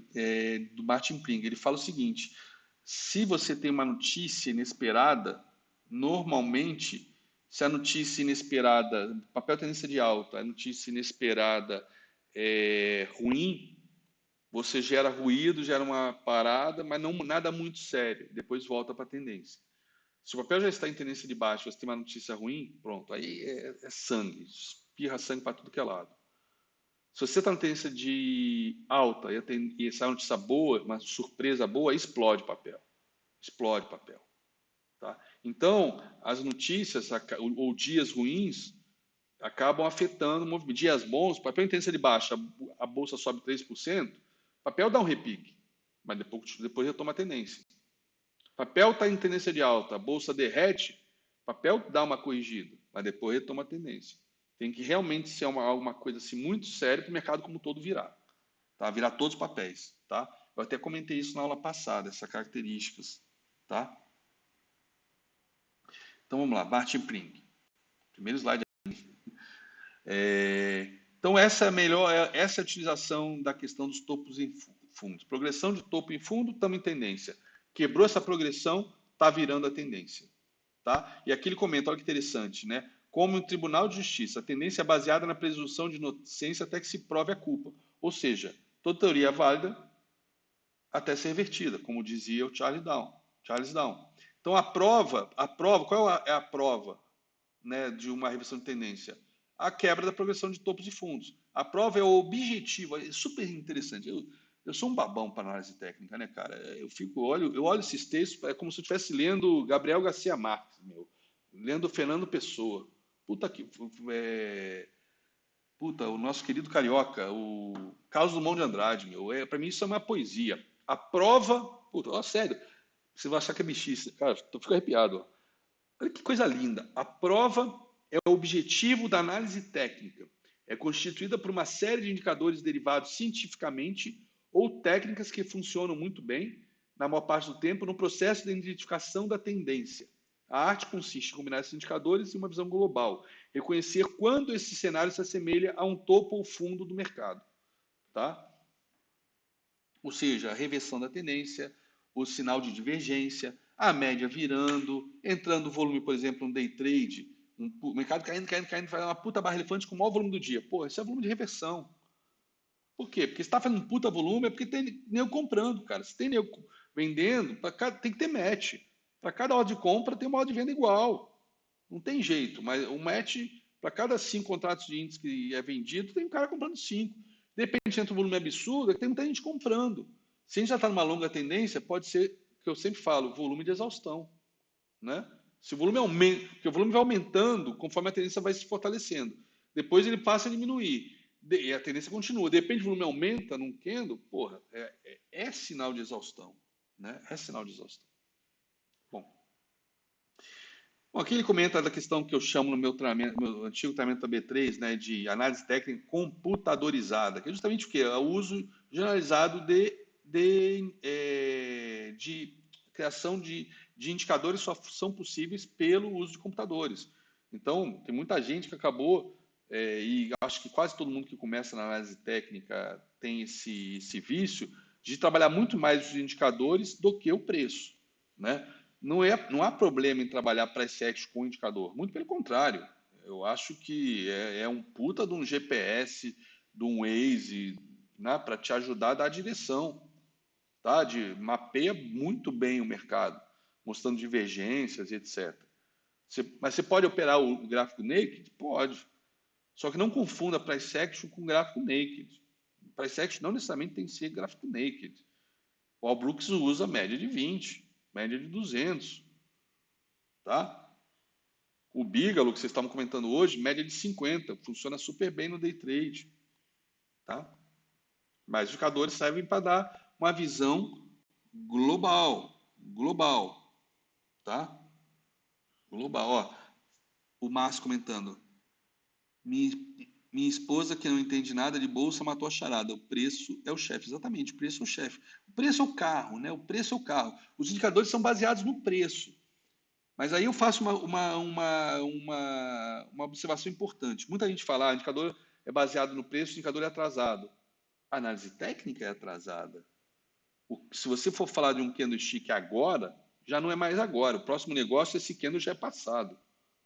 do Martin Pring. Ele fala o seguinte: se você tem uma notícia inesperada, normalmente, se a notícia inesperada, papel tendência de alta, a notícia inesperada é ruim, você gera ruído, gera uma parada, mas não nada muito sério. Depois volta para a tendência. Se o papel já está em tendência de baixa, você tem uma notícia ruim, pronto, aí é sangue, espirra sangue para tudo que é lado. Se você está na tendência de alta e essa notícia boa, uma surpresa boa, explode papel. Explode papel. Tá? Então, as notícias ou dias ruins acabam afetando o movimento. Dias bons, papel em tendência de baixa, a bolsa sobe 3%, papel dá um repique, mas depois retoma a tendência. Papel está em tendência de alta, a bolsa derrete, papel dá uma corrigida, mas depois retoma a tendência. Tem que realmente ser alguma coisa assim muito séria para o mercado como um todo virar. Tá? Virar todos os papéis. Tá? Eu até comentei isso na aula passada, essas características. Tá? Então vamos lá, Martin Pring. Primeiro slide. Então essa é essa é a utilização da questão dos topos em fundos. Progressão de topo em fundo, estamos em tendência. Quebrou essa progressão, está virando a tendência. Tá? E aqui ele comenta, olha que interessante, né? Como no Tribunal de Justiça, a tendência é baseada na presunção de inocência até que se prove a culpa. Ou seja, toda teoria é válida até ser revertida, como dizia o Charles Down. Então qual é a prova, né, de uma reversão de tendência? A quebra da progressão de topos e fundos. A prova é o objetivo, é super interessante. Eu sou um babão para análise técnica, né, cara? Eu olho esses textos, é como se eu estivesse lendo Gabriel Garcia Marques, lendo Fernando Pessoa. Puta que. Puta, o nosso querido carioca, o Carlos Drummond de Andrade, para mim isso é uma poesia. A prova. Puta, ó, sério, você vai achar que é bichice. Cara, eu fico arrepiado. Ó. Olha que coisa linda. A prova é o objetivo da análise técnica. É constituída por uma série de indicadores derivados cientificamente ou técnicas que funcionam muito bem, na maior parte do tempo, no processo de identificação da tendência. A arte consiste em combinar esses indicadores em uma visão global, reconhecer quando esse cenário se assemelha a um topo ou fundo do mercado. Tá? Ou seja, a reversão da tendência, o sinal de divergência, a média virando, entrando volume, por exemplo, no day trade, o mercado caindo, faz uma puta barra elefante com o maior volume do dia. Pô, esse é volume de reversão. Por quê? Porque se está fazendo um puta volume é porque tem nego comprando, cara. Se tem nego vendendo, tem que ter match. Para cada hora de compra tem uma hora de venda igual. Não tem jeito, mas o match, para cada 5 contratos de índice que é vendido, tem um cara comprando 5. De repente entra um volume absurdo, é que tem muita gente comprando. Se a gente já está numa longa tendência, pode ser, que eu sempre falo, volume de exaustão. Né? Se o volume aumenta, porque o volume vai aumentando conforme a tendência vai se fortalecendo. Depois ele passa a diminuir. E a tendência continua. De repente o volume aumenta num candle, porra, é sinal de exaustão. Né? É sinal de exaustão. Bom, aqui ele comenta da questão que eu chamo no meu antigo treinamento da B3, né, de análise técnica computadorizada, que é justamente o quê? É o uso generalizado de criação de indicadores só são possíveis pelo uso de computadores. Então, tem muita gente que acabou, e acho que quase todo mundo que começa na análise técnica tem esse vício de trabalhar muito mais os indicadores do que o preço, né? Não há problema em trabalhar price action com indicador. Muito pelo contrário. Eu acho que é um puta de um GPS de um Waze, né, para te ajudar a dar direção, tá? Mapeia muito bem o mercado, mostrando divergências e etc. Mas você pode operar o gráfico naked? Pode. Só que não confunda price action com gráfico naked. Price action não necessariamente tem que ser gráfico naked. O All Brooks usa média de 20, média de 200, tá? O Bigalo, que vocês estavam comentando hoje, média de 50, funciona super bem no day trade, tá? Mas os indicadores servem para dar uma visão global, tá? Global, ó. O Márcio comentando. Minha, minha esposa, que não entende nada de bolsa, matou a charada. O preço é o chefe. Exatamente, o preço é o chefe. O preço é o carro, né? O preço é o carro. Os indicadores são baseados no preço. Mas aí eu faço uma observação importante. Muita gente fala, ah, indicador é baseado no preço, o indicador é atrasado. A análise técnica é atrasada. Se você for falar de um candlestick agora, já não é mais agora. O próximo negócio, esse candle já é passado.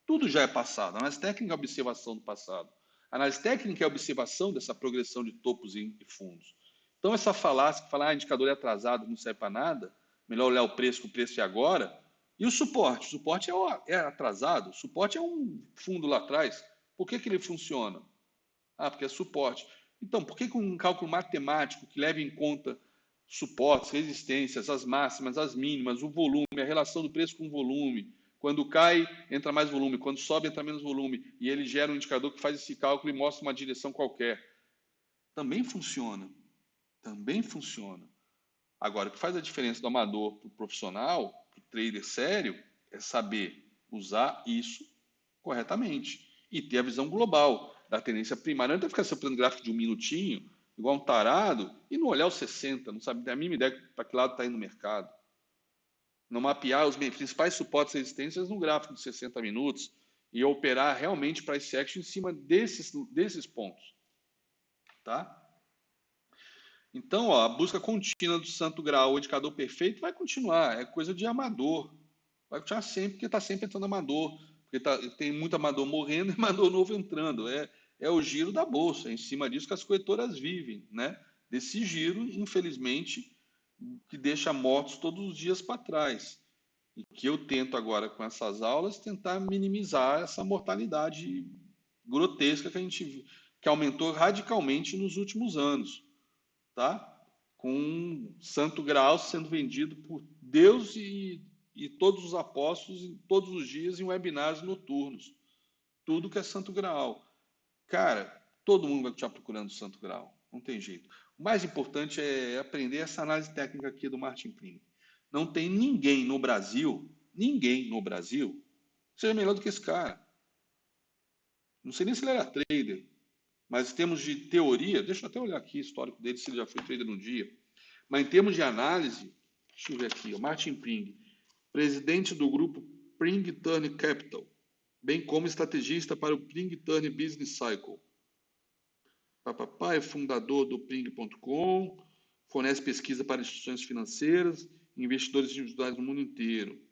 Tudo já é passado. A análise técnica é a observação do passado. A análise técnica é a observação dessa progressão de topos e fundos. Então, essa falácia que fala, ah, indicador é atrasado, não serve para nada, melhor olhar o preço, que o preço é agora. E o suporte? O suporte é atrasado. O suporte é um fundo lá atrás. Por que ele funciona? Ah, porque é suporte. Então, por que um cálculo matemático que leva em conta suportes, resistências, as máximas, as mínimas, o volume, a relação do preço com o volume, quando cai, entra mais volume, quando sobe, entra menos volume, e ele gera um indicador que faz esse cálculo e mostra uma direção qualquer. Também funciona. Também funciona. Agora, o que faz a diferença do amador para o profissional, para o trader sério, é saber usar isso corretamente e ter a visão global da tendência primária. Não adianta ficar separando gráfico de um minutinho, igual um tarado, e não olhar os 60, não sabe ter a mínima ideia para que lado está indo o mercado. Não mapear os principais suportes e resistências no gráfico de 60 minutos e operar realmente price action em cima desses pontos. Tá? Então, ó, a busca contínua do santo grau, o indicador perfeito, vai continuar. É coisa de amador. Vai continuar sempre, porque está sempre entrando amador. Porque tem muito amador morrendo e amador novo entrando. É o giro da bolsa. É em cima disso que as corretoras vivem, né? Desse giro, infelizmente, que deixa mortos todos os dias para trás. E que eu tento agora, com essas aulas, tentar minimizar essa mortalidade grotesca que a gente que aumentou radicalmente nos últimos anos, tá? Com Santo Graal sendo vendido por Deus e todos os apóstolos em todos os dias em webinars noturnos. Tudo que é Santo Graal. Cara, todo mundo vai estar procurando Santo Graal. Não tem jeito. O mais importante é aprender essa análise técnica aqui do Martin Pring. Não tem ninguém no Brasil, que seja melhor do que esse cara. Não sei nem se ele era trader, mas em termos de teoria, deixa eu até olhar aqui o histórico dele, se ele já foi trader no dia. Mas em termos de análise, deixa eu ver aqui, o Martin Pring, presidente do grupo Pring Turn Capital, bem como estrategista para o Pring Turn Business Cycle. Papapá é fundador do Pring.com, fornece pesquisa para instituições financeiras e investidores individuais no mundo inteiro.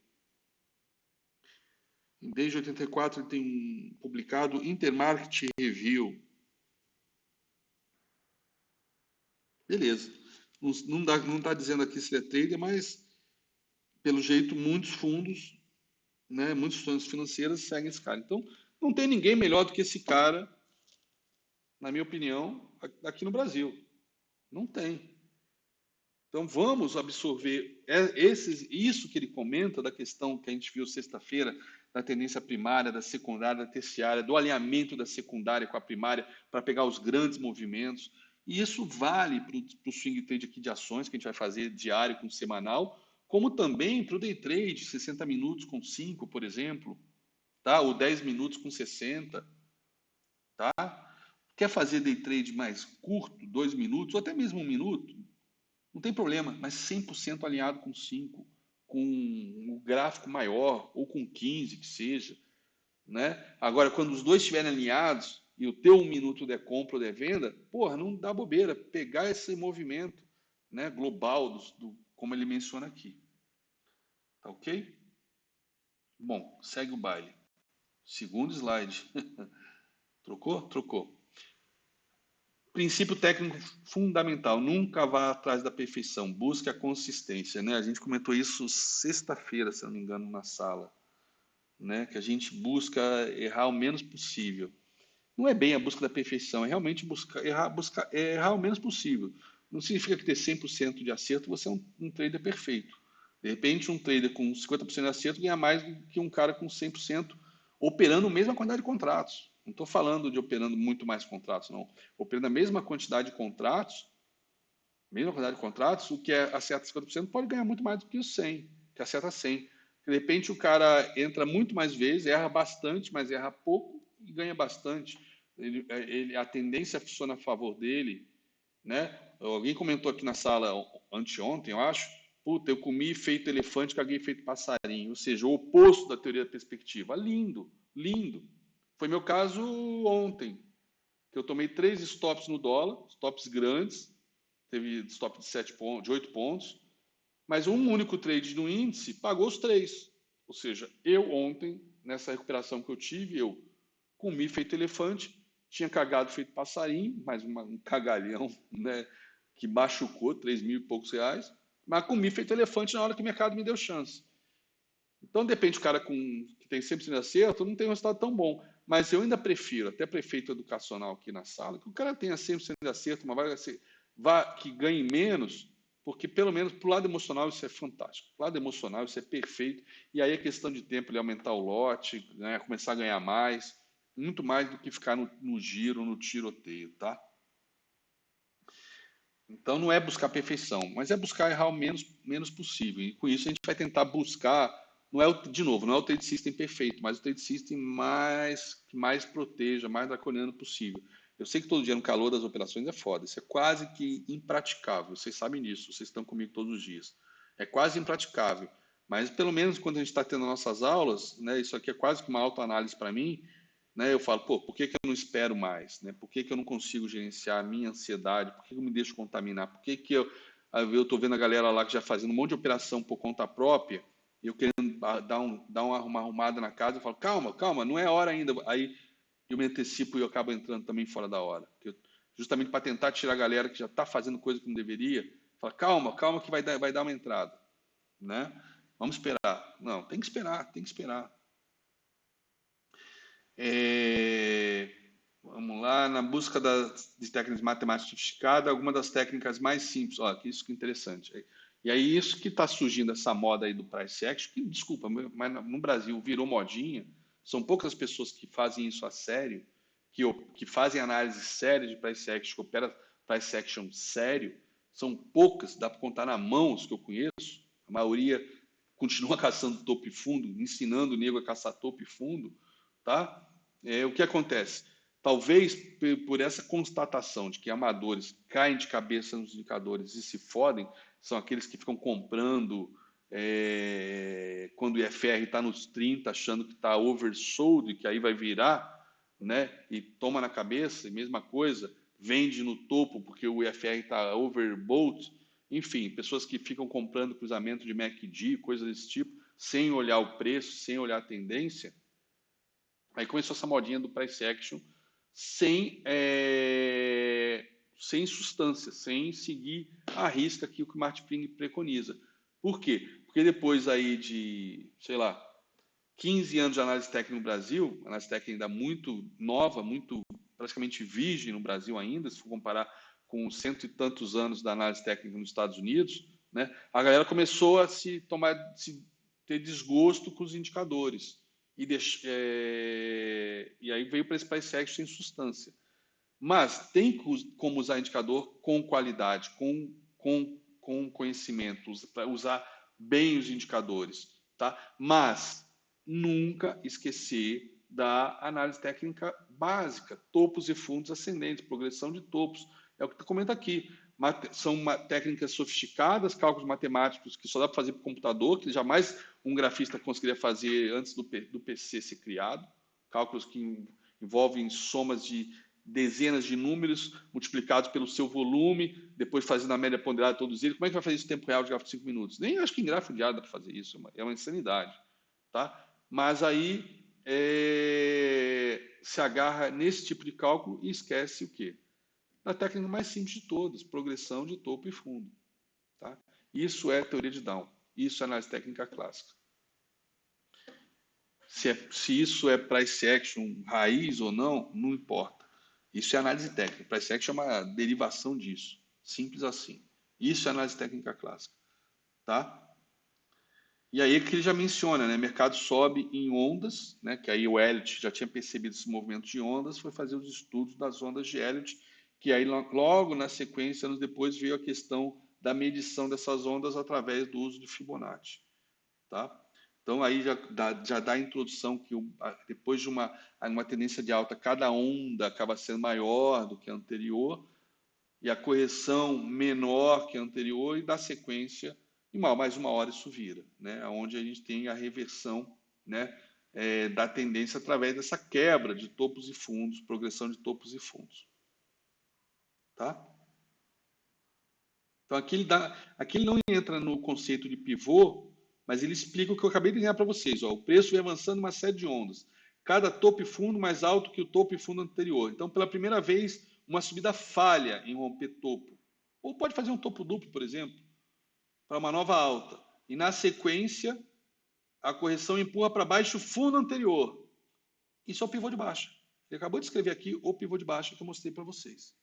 Desde 84 ele tem publicado Intermarket Review. Beleza. Não está dizendo aqui se ele é trader, mas pelo jeito muitos fundos, né, muitas instituições financeiras seguem esse cara. Então, não tem ninguém melhor do que esse cara, na minha opinião, aqui no Brasil. Não tem. Então, vamos absorver isso que ele comenta da questão que a gente viu sexta-feira, da tendência primária, da secundária, da terciária, do alinhamento da secundária com a primária para pegar os grandes movimentos. E isso vale para o swing trade aqui de ações, que a gente vai fazer diário com semanal, como também para o day trade, 60 minutos com 5, por exemplo, tá? Ou 10 minutos com 60. Tá? Quer fazer day trade mais curto, 2 minutos, ou até mesmo 1 minuto? Não tem problema, mas 100% alinhado com 5, com o gráfico maior, ou com 15, que seja. Né? Agora, quando os dois estiverem alinhados e o teu 1 minuto der compra ou der venda, porra, não dá bobeira. Pegar esse movimento, né, global, como ele menciona aqui. Tá ok? Bom, segue o baile. Segundo slide. Trocou? Trocou. Princípio técnico fundamental, nunca vá atrás da perfeição, busque a consistência, né? A gente comentou isso sexta-feira, se eu não me engano, na sala, né? Que a gente busca errar o menos possível. Não é bem a busca da perfeição, é realmente buscar errar o menos possível. Não significa que ter 100% de acerto você é um trader perfeito. De repente, um trader com 50% de acerto ganha mais do que um cara com 100% operando a mesma quantidade de contratos. Não estou falando de operando muito mais contratos, não. Operando a mesma quantidade de contratos, o que acerta 50% pode ganhar muito mais do que os 100, que acerta 100. De repente, o cara entra muito mais vezes, erra bastante, mas erra pouco e ganha bastante. A tendência funciona a favor dele, né? Alguém comentou aqui na sala anteontem, eu acho, puta, eu comi feito elefante, caguei feito passarinho, ou seja, o oposto da teoria da perspectiva. Lindo, lindo. Foi meu caso ontem, que eu tomei 3 stops no dólar, stops grandes, teve stop de 7 pontos, de 8 pontos, mas um único trade no índice pagou os 3. Ou seja, eu ontem, nessa recuperação que eu tive, eu comi feito elefante, tinha cagado feito passarinho, mais um cagalhão, né, que machucou 3 mil e poucos reais, mas comi feito elefante na hora que o mercado me deu chance. Então, depende, o cara que tem 100% de acerto não tem um resultado tão bom. Mas eu ainda prefiro, até prefeito educacional aqui na sala, que o cara tenha 100% de acerto, mas que ganhe menos, porque pelo menos para o lado emocional isso é fantástico. Pro lado emocional isso é perfeito. E aí é questão de tempo ele aumentar o lote, né, começar a ganhar mais, muito mais do que ficar no giro, no tiroteio, tá? Então não é buscar perfeição, mas é buscar errar o menos possível. E com isso a gente vai tentar buscar, não é de novo, não é o trade system perfeito, mas o trade system que mais proteja, mais draconiano possível. Eu sei que todo dia no calor das operações é foda, isso é quase que impraticável. Vocês sabem disso, vocês estão comigo todos os dias. É quase impraticável, mas pelo menos quando a gente está tendo nossas aulas, né, isso aqui é quase que uma autoanálise para mim, né, eu falo, pô, por que que eu não espero mais, né? Por que que eu não consigo gerenciar a minha ansiedade? Por que que eu me deixo contaminar? Por que que eu estou vendo a galera lá que já fazendo um monte de operação por conta própria e eu querendo dar uma arrumada na casa, eu falo, calma, calma, não é hora ainda. Aí eu me antecipo e eu acabo entrando também fora da hora. Justamente para tentar tirar a galera que já está fazendo coisa que não deveria, fala, calma, calma que vai dar uma entrada, né? Vamos esperar. Não, tem que esperar, tem que esperar. É, vamos lá, na busca de técnicas de matemática sofisticada, alguma das técnicas mais simples. Olha, que isso que interessante. E aí, isso que está surgindo, essa moda aí do price action, que, desculpa, mas no Brasil virou modinha. São poucas as pessoas que fazem isso a sério, que fazem análise séria de price action, que opera price action sério. São poucas, dá para contar na mão os que eu conheço. A maioria continua caçando topo e fundo, ensinando o nego a caçar topo e fundo, tá? O que acontece? Talvez por essa constatação de que amadores caem de cabeça nos indicadores e se fodem, são aqueles que ficam comprando quando o IFR está nos 30, achando que está oversold, e que aí vai virar, né? E toma na cabeça, e mesma coisa, vende no topo porque o IFR está overbought. Enfim, pessoas que ficam comprando cruzamento de MACD, coisas desse tipo, sem olhar o preço, sem olhar a tendência. Aí começou essa modinha do price action sem substância, sem seguir a risca que o Martin Pring preconiza. Por quê? Porque depois aí de, sei lá, 15 anos de análise técnica no Brasil, análise técnica ainda muito nova, muito praticamente virgem no Brasil ainda, se for comparar com cento e tantos anos da análise técnica nos Estados Unidos, né, a galera começou a ter desgosto com os indicadores. E aí veio para esse price action sem substância. Mas tem como usar indicador com qualidade, com conhecimento, para usar bem os indicadores, tá? Mas nunca esquecer da análise técnica básica, topos e fundos ascendentes, progressão de topos. É o que tu comenta aqui. São técnicas sofisticadas, cálculos matemáticos que só dá para fazer por computador, que jamais um grafista conseguiria fazer antes do PC ser criado. Cálculos que envolvem somas de dezenas de números multiplicados pelo seu volume, depois fazendo a média ponderada de todos eles. Como é que vai fazer isso em tempo real de gráfico de 5 minutos? Nem acho que em gráfico diário dá para fazer isso, é uma insanidade. Tá? Mas aí se agarra nesse tipo de cálculo e esquece o quê? da técnica mais simples de todas, progressão de topo e fundo. Tá? Isso é teoria de Down. Isso é análise técnica clássica. Se isso é price action raiz ou não, não importa. Isso é análise técnica. Price action é uma derivação disso. Simples assim. Isso é análise técnica clássica. Tá? E aí que ele já menciona, né? Mercado sobe em ondas, né? Que aí o Elliott já tinha percebido esse movimento de ondas, foi fazer os estudos das ondas de Elliott, que aí logo na sequência, anos depois, veio a questão da medição dessas ondas através do uso do Fibonacci, tá? Então aí já dá a introdução que depois de uma tendência de alta, cada onda acaba sendo maior do que a anterior, e a correção menor que a anterior, e dá sequência, e mais uma hora isso vira, né? Onde a gente tem a reversão, né, da tendência através dessa quebra de topos e fundos, progressão de topos e fundos. Tá? Então aqui ele não entra no conceito de pivô, mas ele explica o que eu acabei de ensinar para vocês. Ó, o preço vem avançando uma série de ondas. Cada topo e fundo mais alto que o topo e fundo anterior. Então, pela primeira vez, uma subida falha em romper topo. Ou pode fazer um topo duplo, por exemplo, para uma nova alta. E na sequência, a correção empurra para baixo o fundo anterior. Isso é o pivô de baixa. Ele acabou de escrever aqui o pivô de baixa que eu mostrei para vocês.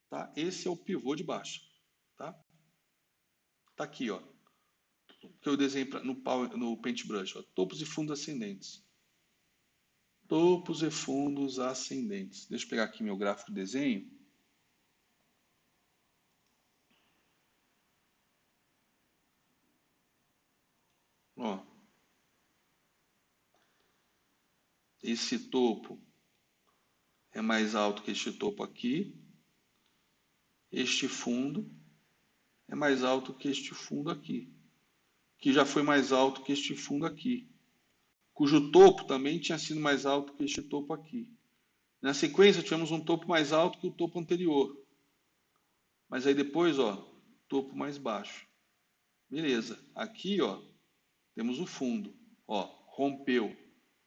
Tá? Esse é o pivô de baixa. Tá? Tá aqui, ó. Que eu desenho no Paintbrush. Ó. Topos e fundos ascendentes. Topos e fundos ascendentes. Deixa eu pegar aqui meu gráfico de desenho. Ó. Esse topo é mais alto que este topo aqui. Este fundo é mais alto que este fundo aqui, que já foi mais alto que este fundo aqui, cujo topo também tinha sido mais alto que este topo aqui. Na sequência, tivemos um topo mais alto que o topo anterior. Mas aí depois, ó, topo mais baixo. Beleza. Aqui, ó, temos o fundo. Ó, rompeu.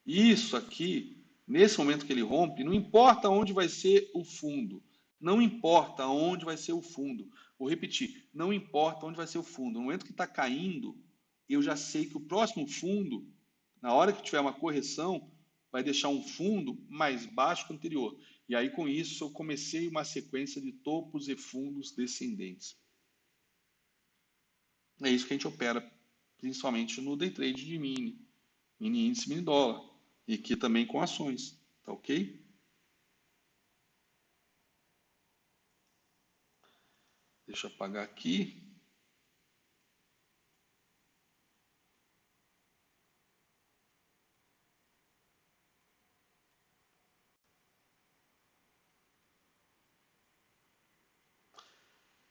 Isso aqui, nesse momento que ele rompe, não importa onde vai ser o fundo. Não importa onde vai ser o fundo. Vou repetir, não importa onde vai ser o fundo. No momento que está caindo, eu já sei que o próximo fundo, na hora que tiver uma correção, vai deixar um fundo mais baixo que o anterior. E aí, com isso, eu comecei uma sequência de topos e fundos descendentes. É isso que a gente opera, principalmente no day trade de mini índice, mini dólar. E aqui também com ações. Tá ok? Deixa eu apagar aqui.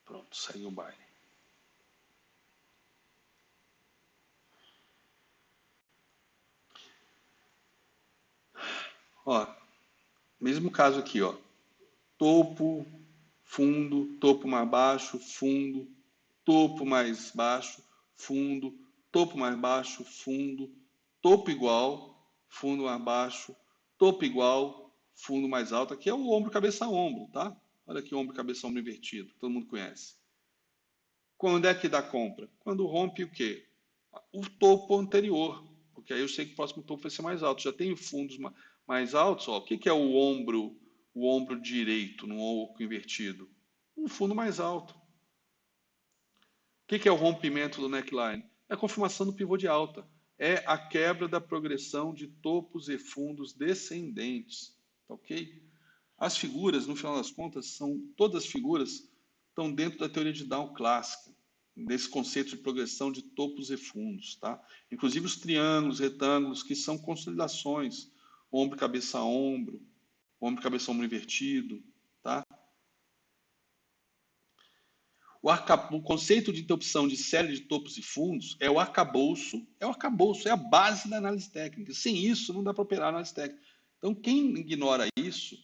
Pronto, saiu o baile. Ó, mesmo caso aqui, ó. Topo, fundo, topo mais baixo, fundo, topo mais baixo, fundo, topo mais baixo, fundo, topo igual, fundo mais baixo, topo igual, fundo mais alto. Aqui é o ombro, cabeça, ombro, tá? Olha aqui o ombro, cabeça, ombro invertido. Todo mundo conhece. Quando é que dá compra? Quando rompe o quê? O topo anterior, porque aí eu sei que o próximo topo vai ser mais alto. Já tenho fundos mais altos. Ó. O que é o ombro direito no oco invertido? Um fundo mais alto. O que é o rompimento do neckline? É a confirmação do pivô de alta. É a quebra da progressão de topos e fundos descendentes. Ok? As figuras, no final das contas, todas as figuras estão dentro da teoria de Down clássica, desse conceito de progressão de topos e fundos, tá? Inclusive os triângulos, retângulos, que são consolidações, ombro, cabeça, ombro invertido, tá? O conceito de interrupção de série de topos e fundos é o arcabouço, é a base da análise técnica. Sem isso, não dá para operar a análise técnica. Então, quem ignora isso,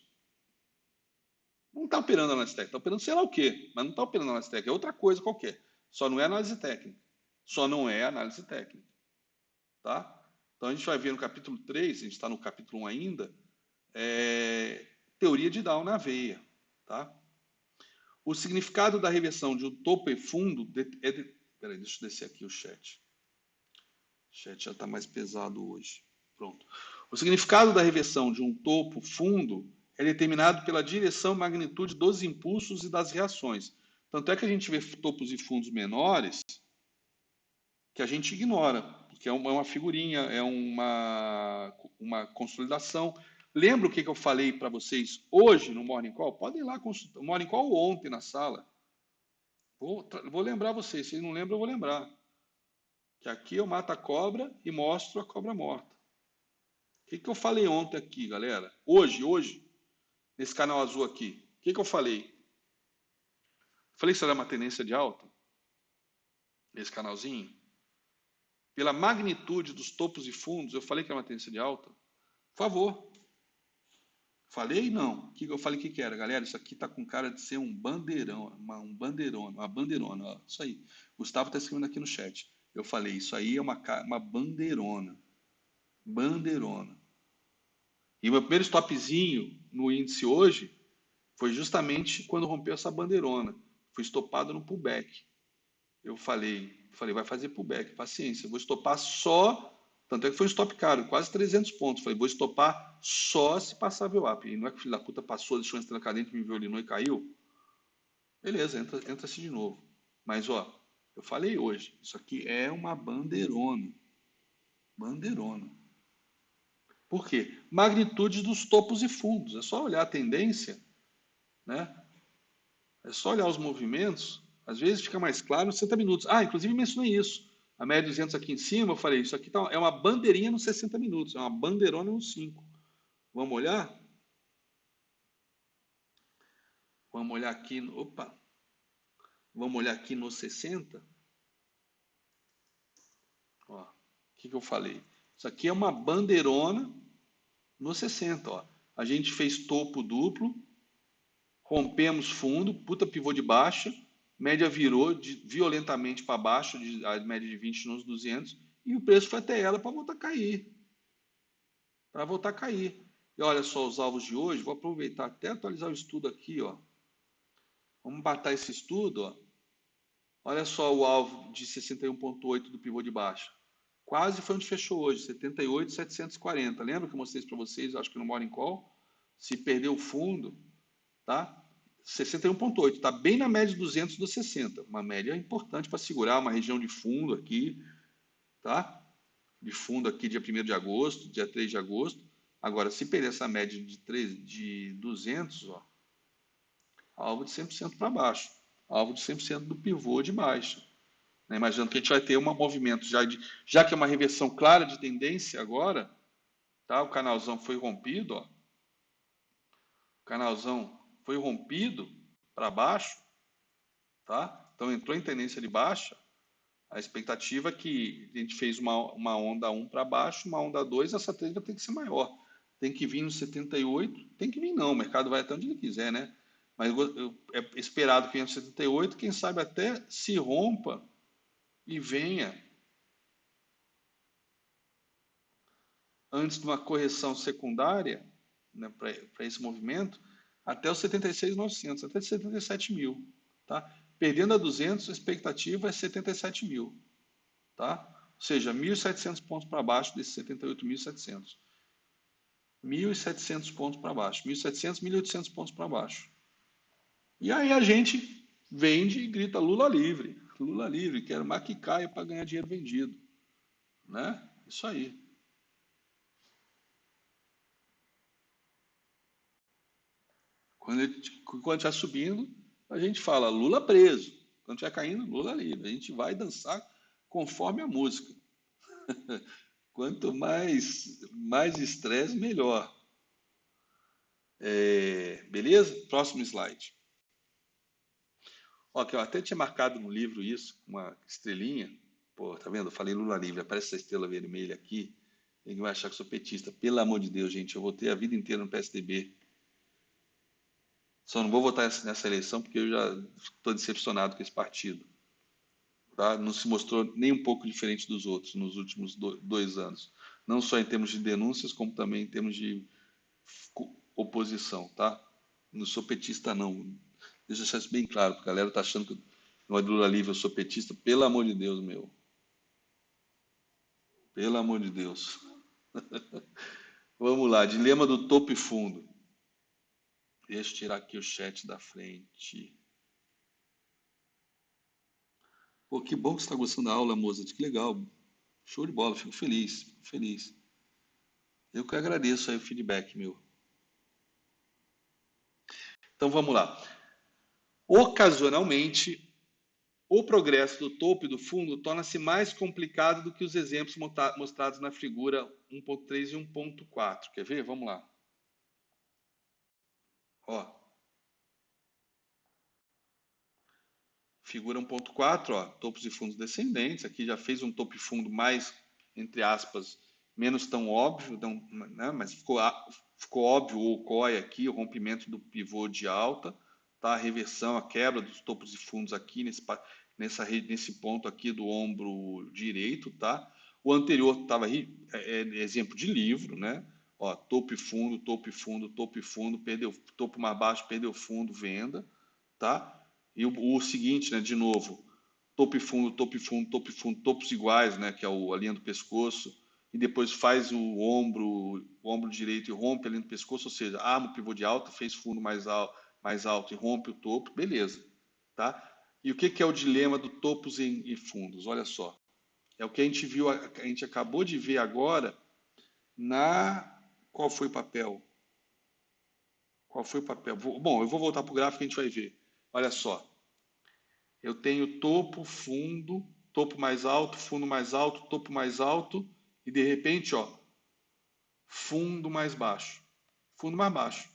não está operando análise técnica, está operando sei lá o quê, mas não está operando análise técnica, é outra coisa qualquer. Só não é análise técnica. Só não é análise técnica. Tá? Então a gente vai ver no capítulo 3, a gente está no capítulo 1 ainda, teoria de Down na veia. Tá? O significado da reversão de um topo e fundo peraí, deixa eu descer aqui o chat. O chat já está mais pesado hoje. Pronto. O significado da reversão de um topo fundo é determinado pela direção e magnitude dos impulsos e das reações. Tanto é que a gente vê topos e fundos menores que a gente ignora, porque é uma figurinha, é uma consolidação. Lembra o que eu falei para vocês hoje no Morning Call? Podem ir lá consultar. O Morning Call ontem na sala. Vou lembrar vocês, se não lembram, eu vou lembrar. Que aqui eu mato a cobra e mostro a cobra morta. O que eu falei ontem aqui, galera? Hoje, nesse canal azul aqui. O que eu falei? Falei que isso era uma tendência de alta? Nesse canalzinho? Pela magnitude dos topos e fundos, eu falei que era uma tendência de alta? Por favor. Falei? Não. O que eu falei que era? Galera, isso aqui tá com cara de ser um bandeirão, uma bandeirona. Ó. Isso aí. Gustavo está escrevendo aqui no chat. Eu falei, isso aí é uma bandeirona. Bandeirona. E o meu primeiro stopzinho no índice hoje foi justamente quando rompeu essa bandeirona. Foi estopado no pullback. Eu falei, vai fazer pullback, paciência. Eu vou estopar só, tanto é que foi um stop caro, quase 300 pontos. Falei, vou estopar só se passar VWAP. E não é que o filho da puta passou, deixou entrar na cadente, me violinou e caiu? Beleza, entra-se de novo. Mas, ó, eu falei hoje, isso aqui é uma bandeirona. Bandeirona. Por quê? Magnitude dos topos e fundos. É só olhar a tendência, né? É só olhar os movimentos. Às vezes fica mais claro nos 60 minutos. Ah, inclusive mencionei isso. A média 200 aqui em cima, eu falei, isso aqui é uma bandeirinha nos 60 minutos, é uma bandeirona nos 5. Vamos olhar? Vamos olhar aqui, opa. Vamos olhar aqui nos 60. Ó, o que eu falei? Isso aqui é uma bandeirona nos 60, ó. A gente fez topo duplo, rompemos fundo, puta pivô de baixa, média virou violentamente para baixo, a média de 20 nos 200, e o preço foi até ela para voltar a cair. Para voltar a cair. E olha só os alvos de hoje, vou aproveitar até atualizar o estudo aqui, ó. Vamos bater esse estudo, ó. Olha só o alvo de 61,8 do pivô de baixa. Quase foi onde fechou hoje, 78,740. Lembra que eu mostrei isso para vocês, acho que no Morning Call? Se perder o fundo, tá? 61,8, está bem na média de 200 dos 60. Uma média importante para segurar uma região de fundo aqui, tá? De fundo aqui dia 1º de agosto, dia 3 de agosto. Agora, se perder essa média de 200, ó, alvo de 100% para baixo, alvo de 100% do pivô de baixo. Né? Imaginando que a gente vai ter um movimento, já que é uma reversão clara de tendência agora, tá? O canalzão foi rompido, ó. O canalzão foi rompido para baixo, tá? Então entrou em tendência de baixa. A expectativa é que a gente fez uma onda 1 para baixo, uma onda 2, essa trade vai ter que ser maior. Tem que vir no 78, tem que vir não, o mercado vai até onde ele quiser, né? Mas é esperado que venha no 78, quem sabe até se rompa e venha antes de uma correção secundária, né, para esse movimento, até os 76.900, até 77 mil. Tá? Perdendo a 200, a expectativa é 77 mil. Tá? Ou seja, 1.700 pontos para baixo desses 78.700. 1.700 pontos para baixo. 1.700, 1.800 pontos para baixo. E aí a gente vende e grita Lula livre. Lula livre, quero mais que caia para ganhar dinheiro vendido. Né? Isso aí. Quando estiver subindo, a gente fala Lula preso. Quando estiver caindo, Lula livre. A gente vai dançar conforme a música. Quanto mais estresse, melhor. Beleza? Próximo slide. Ó, que eu até tinha marcado no livro isso, uma estrelinha. Pô, tá vendo? Eu falei Lula livre, aparece essa estrela vermelha aqui. Ninguém vai achar que eu sou petista. Pelo amor de Deus, gente, eu votei a vida inteira no PSDB. Só não vou votar nessa eleição porque eu já estou decepcionado com esse partido. Tá? Não se mostrou nem um pouco diferente dos outros nos últimos 2 anos. Não só em termos de denúncias, como também em termos de oposição. Tá? Não sou petista, não. deixar isso bem claro, porque a galera tá achando que no Lula livre eu sou petista. Pelo amor de Deus, meu. Pelo amor de Deus. Vamos lá, dilema do topo e fundo. Deixa eu tirar aqui o chat da frente. Pô, que bom que você está gostando da aula, Mozart. Que legal. Show de bola, fico feliz, fico feliz. Eu que agradeço aí o feedback, meu. Então vamos lá. Ocasionalmente, o progresso do topo e do fundo torna-se mais complicado do que os exemplos mostrados na figura 1.3 e 1.4. Quer ver? Vamos lá. Ó, figura 1.4, ó, topos e fundos descendentes. Aqui já fez um topo e fundo mais, entre aspas, menos tão óbvio, não, né? Mas ficou óbvio o COI aqui, o rompimento do pivô de alta, tá? A reversão, a quebra dos topos e fundos aqui nesse ponto aqui do ombro direito, tá? O anterior estava aí, exemplo de livro, né? Ó, topo e fundo, topo e fundo, topo e fundo, perdeu topo mais baixo, perdeu fundo, venda, tá? E o seguinte, né, de novo, topo e fundo, topo e fundo, topo e fundo, topos iguais, né, que é a linha do pescoço, e depois faz o ombro direito e rompe a linha do pescoço, ou seja, arma o pivô de alta, fez fundo mais alto e rompe o topo, beleza, tá? E o que que é o dilema do topos e fundos? Olha só, é o que a gente viu, a gente acabou de ver agora na... Qual foi o papel? Qual foi o papel? Bom, eu vou voltar para o gráfico e a gente vai ver. Olha só, eu tenho topo, fundo, topo mais alto, topo mais alto e de repente, ó, fundo mais baixo. Fundo mais baixo.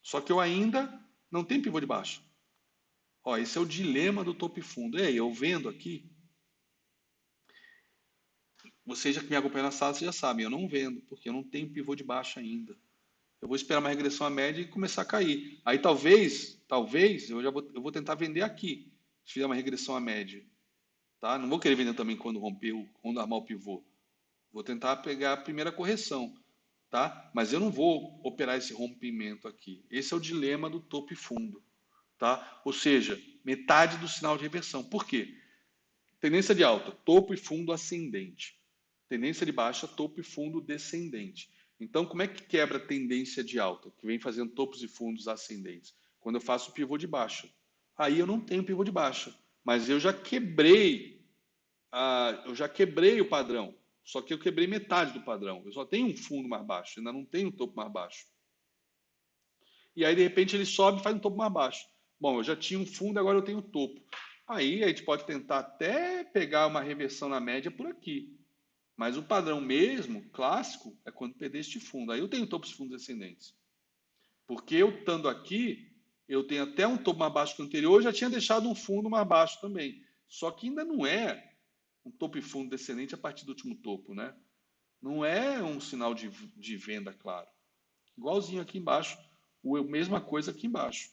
Só que eu ainda não tenho pivô de baixo. Ó, esse é o dilema do topo e fundo. E aí, eu vendo aqui, vocês já que me acompanham na sala, vocês já sabem, eu não vendo, porque eu não tenho pivô de baixo ainda. Eu vou esperar uma regressão à média e começar a cair. Aí talvez, eu vou tentar vender aqui, se fizer uma regressão à média. Tá? Não vou querer vender também quando armar o pivô. Vou tentar pegar a primeira correção, tá? Mas eu não vou operar esse rompimento aqui. Esse é o dilema do topo e fundo, tá? Ou seja, metade do sinal de reversão. Por quê? Tendência de alta, topo e fundo ascendente. Tendência de baixa, topo e fundo descendente. Então, como é que quebra a tendência de alta, que vem fazendo topos e fundos ascendentes? Quando eu faço o pivô de baixa. Aí eu não tenho pivô de baixa, mas eu já quebrei o padrão. Só que eu quebrei metade do padrão. Eu só tenho um fundo mais baixo, ainda não tenho um topo mais baixo. E aí, de repente, ele sobe e faz um topo mais baixo. Bom, eu já tinha um fundo, agora eu tenho um topo. Aí a gente pode tentar até pegar uma reversão na média por aqui. Mas o padrão mesmo, clássico, é quando perder este fundo. Aí eu tenho topos e fundos descendentes. Porque eu estando aqui, eu tenho até um topo mais baixo que o anterior, eu já tinha deixado um fundo mais baixo também. Só que ainda não é um topo e fundo descendente a partir do último topo, né? Não é um sinal de venda claro. Igualzinho aqui embaixo, a mesma coisa aqui embaixo,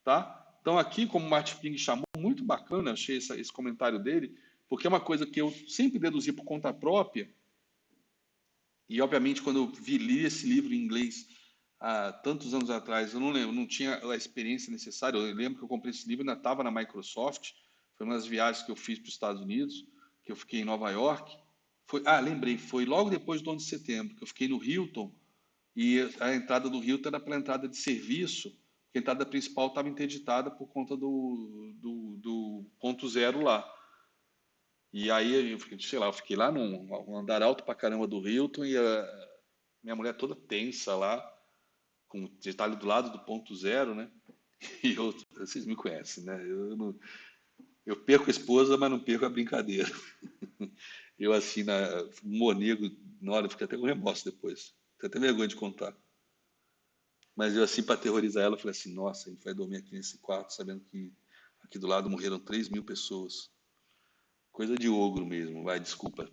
tá? Então aqui, como o Martin Ping chamou, muito bacana, achei esse comentário dele, porque é uma coisa que eu sempre deduzi por conta própria, e obviamente quando eu li esse livro em inglês há tantos anos atrás, eu não lembro, não tinha a experiência necessária, eu lembro que eu comprei esse livro, ainda estava na Microsoft, foi uma das viagens que eu fiz para os Estados Unidos, que eu fiquei em Nova York, lembrei, foi logo depois do 11 de setembro, que eu fiquei no Hilton, e a entrada do Hilton era pela entrada de serviço, porque a entrada principal estava interditada por conta do ponto zero lá. E aí, sei lá, eu fiquei lá num andar alto pra caramba do Hilton e a minha mulher toda tensa lá, com o detalhe do lado do ponto zero, né? E vocês me conhecem, né? Eu perco a esposa, mas não perco a brincadeira. Eu assim, monego, na hora, eu fiquei até com remorso depois. Tenho até vergonha de contar. Mas eu assim, para aterrorizar ela, eu falei assim, nossa, a gente vai dormir aqui nesse quarto, sabendo que aqui do lado morreram 3.000 pessoas. Coisa de ogro mesmo, vai, desculpa.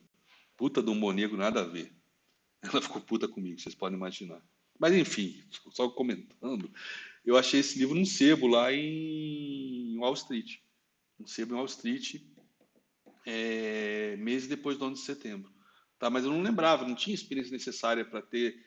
Puta do humor negro, nada a ver. Ela ficou puta comigo, vocês podem imaginar. Mas enfim, só comentando, eu achei esse livro num sebo lá em Wall Street. Um sebo em Wall Street, meses depois do 11 de setembro. Tá? Mas eu não lembrava, não tinha experiência necessária para ter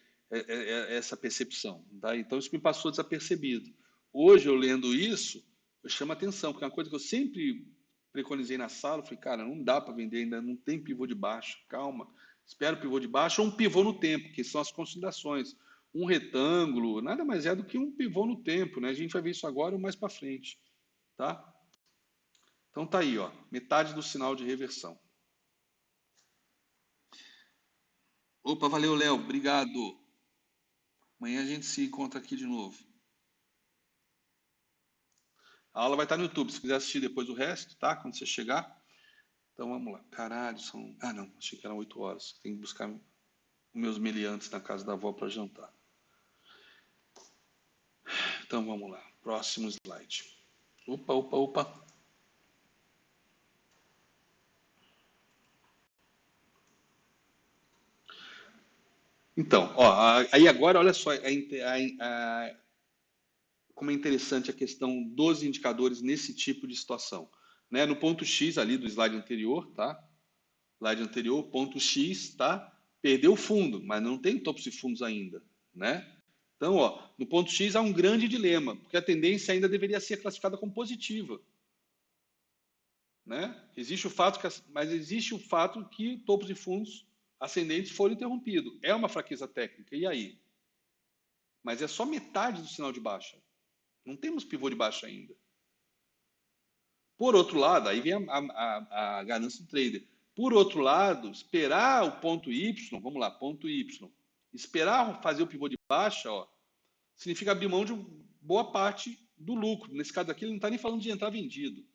essa percepção. Tá? Então isso me passou desapercebido. Hoje, eu lendo isso, eu chamo a atenção, porque é uma coisa que eu sempre preconizei na sala, eu falei, cara, não dá para vender ainda, não tem pivô de baixo, calma, espera o pivô de baixo ou um pivô no tempo, que são as consolidações. Um retângulo, nada mais é do que um pivô no tempo, né? A gente vai ver isso agora ou mais para frente, tá? Então tá aí, ó, metade do sinal de reversão. Opa, valeu, Léo, obrigado. Amanhã a gente se encontra aqui de novo. A aula vai estar no YouTube, se quiser assistir depois o resto, tá? Quando você chegar. Então vamos lá. Caralho, são. Ah, não, achei que eram 8 horas. Tem que buscar meus meliantes na casa da avó para jantar. Então vamos lá. Próximo slide. Opa, opa, opa. Então, ó, aí agora olha só como é interessante a questão dos indicadores nesse tipo de situação. Né? No ponto X ali do slide anterior, tá? Slide anterior, ponto X, tá? Perdeu o fundo, mas não tem topos e fundos ainda, né? Então, ó, no ponto X há um grande dilema, porque a tendência ainda deveria ser classificada como positiva, né? Existe o fato mas existe o fato que topos e fundos ascendentes foram interrompidos. É uma fraqueza técnica. E aí? Mas é só metade do sinal de baixa. Não temos pivô de baixa ainda. Por outro lado, aí vem a ganância do trader. Por outro lado, esperar o ponto Y, vamos lá, ponto Y, esperar fazer o pivô de baixa, ó, significa abrir mão de boa parte do lucro. Nesse caso aqui, ele não está nem falando de entrar vendido.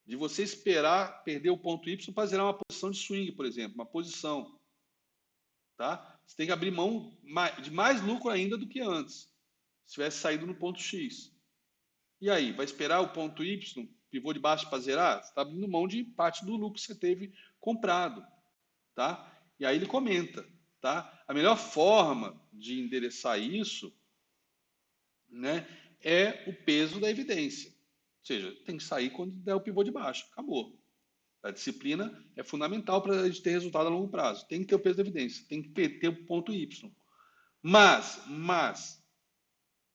De você esperar perder o ponto Y para zerar uma posição de swing, por exemplo, uma posição. Tá? Você tem que abrir mão de mais lucro ainda do que antes, se tivesse saído no ponto X. E aí, vai esperar o ponto Y, pivô de baixo para zerar? Você está abrindo mão de parte do lucro que você teve comprado. Tá? E aí ele comenta. Tá? A melhor forma de endereçar isso, né, é o peso da evidência. Ou seja, tem que sair quando der o pivô de baixo. Acabou. A disciplina é fundamental para a gente ter resultado a longo prazo. Tem que ter o peso da evidência, tem que ter o ponto Y. Mas,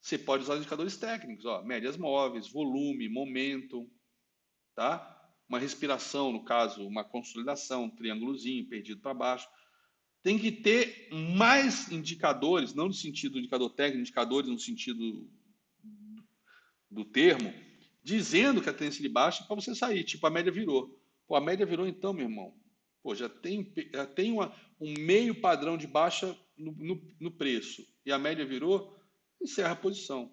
você pode usar indicadores técnicos, ó, médias móveis, volume, momento, tá? Uma respiração, no caso, uma consolidação, um triângulozinho perdido para baixo. Tem que ter mais indicadores, não no sentido do indicador técnico, indicadores no sentido do termo, dizendo que a tendência de baixa é para você sair, tipo a média virou. Pô, a média virou então, meu irmão. Pô, já tem um meio padrão de baixa no preço e a média virou, encerra a posição.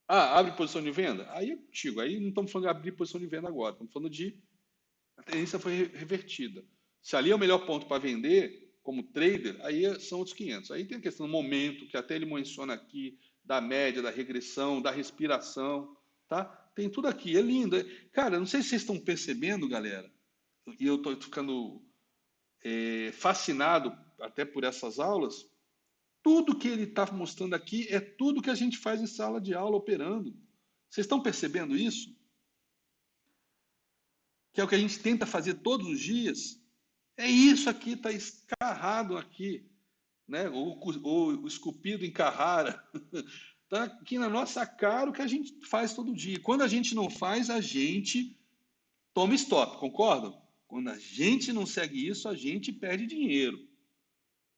Ah, abre posição de venda? Aí é contigo. Aí não estamos falando de abrir posição de venda agora, estamos falando de a tendência foi revertida. Se ali é o melhor ponto para vender, como trader, aí são outros 500. Aí tem a questão do momento, que até ele menciona aqui, da média, da regressão, da respiração, tá? Tem tudo aqui, é lindo. Cara, não sei se vocês estão percebendo, galera, e eu estou ficando fascinado até por essas aulas, tudo que ele está mostrando aqui é tudo que a gente faz em sala de aula operando. Vocês estão percebendo isso? Que é o que a gente tenta fazer todos os dias? É isso aqui, está escarrado aqui, né? Ou esculpido em Carrara. Está aqui na nossa cara o que a gente faz todo dia. Quando a gente não faz, a gente toma stop, concordam? Quando a gente não segue isso, a gente perde dinheiro.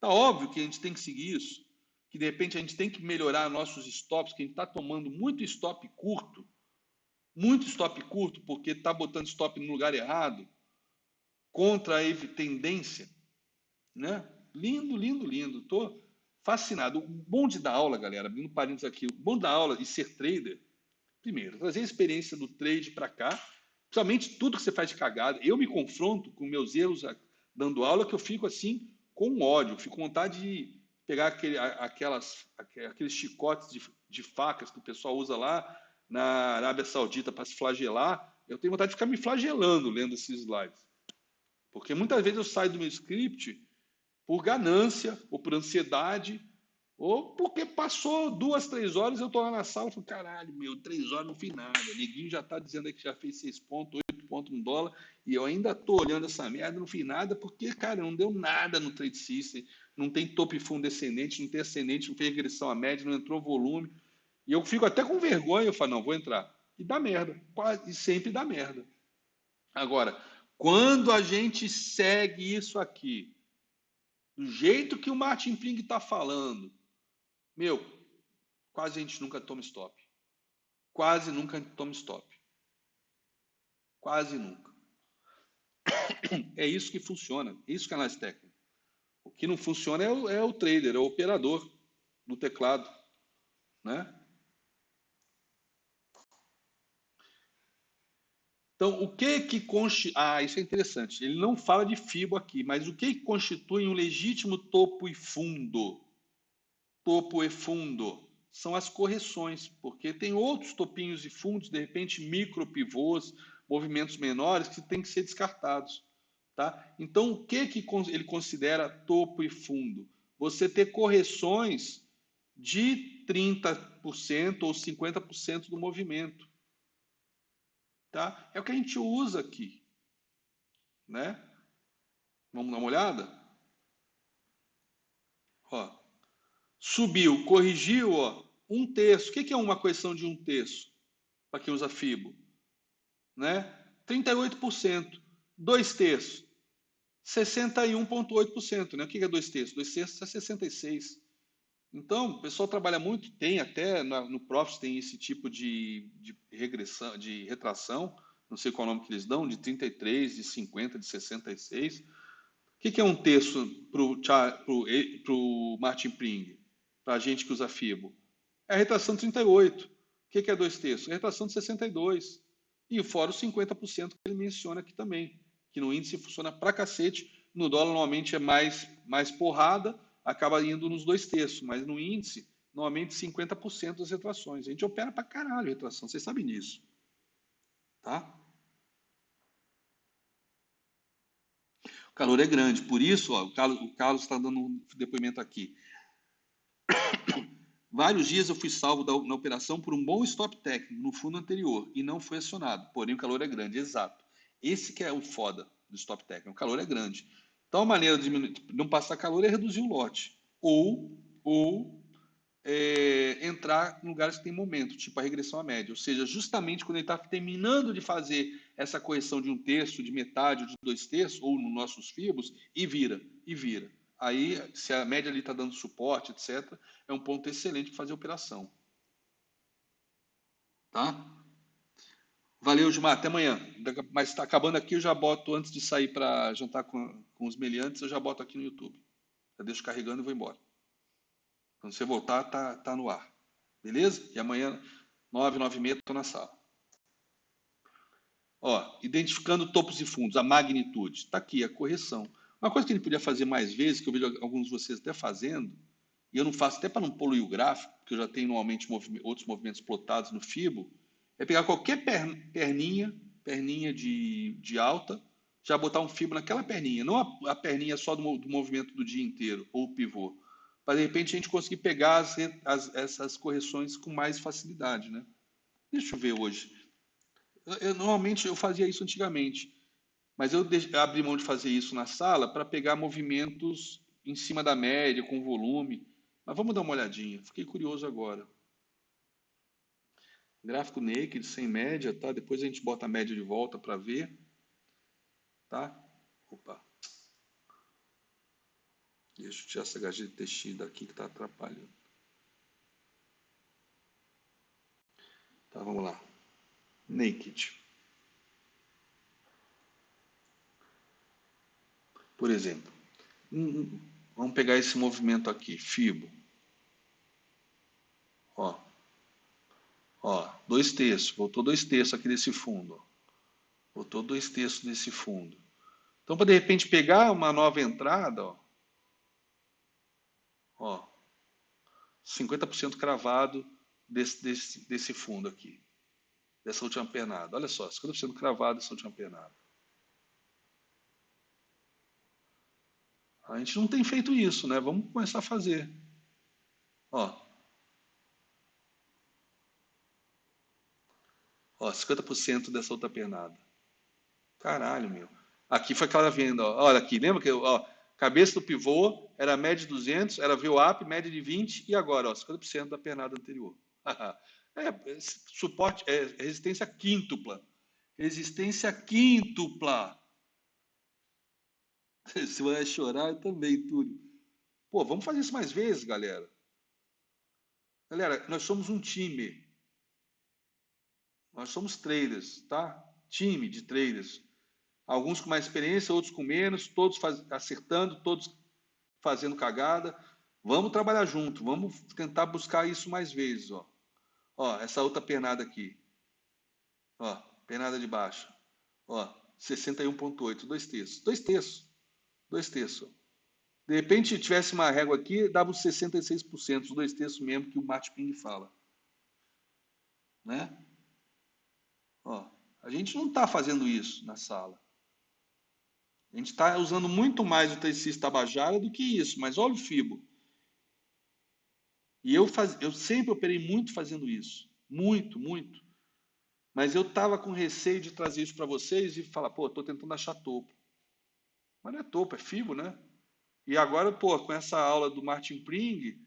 Tá óbvio que a gente tem que seguir isso, que de repente a gente tem que melhorar nossos stops, que a gente está tomando muito stop curto, porque está botando stop no lugar errado, contra a tendência, né? Lindo, lindo, lindo. Tô fascinado. O bom de dar aula, galera, abrindo parênteses aqui, o bom da aula e ser trader, primeiro, trazer a experiência do trade para cá, principalmente tudo que você faz de cagada. Eu me confronto com meus erros dando aula, que eu fico assim com ódio, fico com vontade de pegar aqueles chicotes de facas que o pessoal usa lá na Arábia Saudita para se flagelar. Eu tenho vontade de ficar me flagelando lendo esses slides. Porque muitas vezes eu saio do meu script por ganância, ou por ansiedade, ou porque passou 2, 3 horas, eu estou lá na sala e falo, caralho, 3 horas não fiz nada. O neguinho já está dizendo aí que já fez 6 pontos, 8 pontos no dólar, e eu ainda estou olhando essa merda, não fiz nada, porque, cara, não deu nada no Trade System, não tem topo e fundo descendente, não tem ascendente, não fez regressão à média, não entrou volume. E eu fico até com vergonha, eu falo, não, vou entrar. E dá merda, quase, e sempre dá merda. Agora, quando a gente segue isso aqui, do jeito que o Martin Pring está falando, meu, quase a gente nunca toma stop. Quase nunca toma stop. Quase nunca. É isso que funciona. É isso que é análise técnica. O que não funciona é o trader, é o operador do teclado, né? Então, o que que constitui... Ah, isso é interessante. Ele não fala de FIBO aqui, mas o que constitui um legítimo topo e fundo? Topo e fundo são as correções, porque tem outros topinhos e fundos, de repente micro pivôs, movimentos menores que têm que ser descartados, tá? Então, o que que ele considera topo e fundo? Você ter correções de 30% ou 50% do movimento, tá? É o que a gente usa aqui, né? Vamos dar uma olhada? Ó, subiu, corrigiu, ó, um terço. O que é uma correção de um terço? Para quem usa FIBO, né? 38%. Dois terços, 61,8%, né? O que é dois terços? Dois terços é 66%. Então, o pessoal trabalha muito, tem até no Profits tem esse tipo de regressão, de retração, não sei qual é o nome que eles dão, de 33, de 50, de 66. O que é um terço para o Martin Pring, para a gente que usa FIBO? É a retração de 38. O que é dois terços? É a retração de 62. E fora os 50% que ele menciona aqui também, que no índice funciona pra cacete. No dólar normalmente é mais porrada, acaba indo nos dois terços, mas no índice, normalmente 50% das retrações. A gente opera pra caralho retração, vocês sabem disso, tá? O calor é grande, por isso, ó, o Carlos está dando um depoimento aqui. Vários dias eu fui salvo na operação por um bom stop técnico no fundo anterior e não foi acionado, porém o calor é grande, exato. Esse que é o foda do stop técnico, o calor é grande. Então a maneira de não passar calor é reduzir o lote ou entrar em lugares que tem momento, tipo a regressão à média, ou seja, justamente quando ele está terminando de fazer essa correção de um terço, de metade, ou de dois terços, ou nos nossos fibos, e vira. Aí, se a média ali está dando suporte, etc., é um ponto excelente para fazer a operação. Tá? Valeu, Gilmar. Até amanhã. Mas está acabando aqui, eu já boto, antes de sair para jantar com os meliantes, eu já boto aqui no YouTube. Eu deixo carregando e vou embora. Quando você voltar, tá no ar. Beleza? E amanhã, 9h, 9h30, estou na sala. Ó, identificando topos e fundos, a magnitude. Está aqui, a correção. Uma coisa que ele podia fazer mais vezes, que eu vejo alguns de vocês até fazendo, e eu não faço até para não poluir o gráfico, porque eu já tenho normalmente outros movimentos plotados no FIBO, é pegar qualquer perninha de alta, já botar um FIBO naquela perninha, não a perninha só do movimento do dia inteiro, ou o pivô, para de repente a gente conseguir pegar essas correções com mais facilidade, né? Deixa eu ver hoje. Normalmente eu fazia isso antigamente, mas eu abri mão de fazer isso na sala para pegar movimentos em cima da média, com volume. Mas vamos dar uma olhadinha. Fiquei curioso agora. Gráfico naked, sem média, tá? Depois a gente bota a média de volta para ver, tá? Opa. Deixa eu tirar essa HGTX daqui que está atrapalhando. Tá, vamos lá. Naked. Por exemplo, vamos pegar esse movimento aqui, FIBO. Ó, dois terços, voltou dois terços aqui desse fundo. Ó. Voltou dois terços desse fundo. Então, para de repente pegar uma nova entrada, ó 50% cravado desse fundo aqui, dessa última pernada. Olha só, 50% cravado dessa última pernada. A gente não tem feito isso, né? Vamos começar a fazer. Ó, 50% dessa outra pernada. Caralho, meu. Aqui foi aquela venda, ó. Olha aqui, lembra que, ó, cabeça do pivô era média de 200, era VWAP, média de 20, e agora, ó, 50% da pernada anterior. suporte, resistência quíntupla. Resistência quíntupla. Você vai chorar eu também, Túlio. Pô, vamos fazer isso mais vezes, galera. Galera, nós somos um time. Nós somos traders, tá? Time de traders. Alguns com mais experiência, outros com menos, todos acertando, todos fazendo cagada. Vamos trabalhar junto, vamos tentar buscar isso mais vezes, ó. Ó, essa outra pernada aqui. Ó, pernada de baixo. Ó, 61,8, dois terços. Dois terços. Dois terços. De repente, tivesse uma régua aqui, dava uns 66%, os dois terços mesmo que o Martin Ping fala. Né? Ó, a gente não está fazendo isso na sala. A gente está usando muito mais o Tracista Tabajara do que isso, mas olha o Fibo. E eu sempre operei muito fazendo isso. Muito, muito. Mas eu estava com receio de trazer isso para vocês e falar, pô, estou tentando achar topo. Mas não é topo, é Fibo, né? E agora, pô, com essa aula do Martin Pring,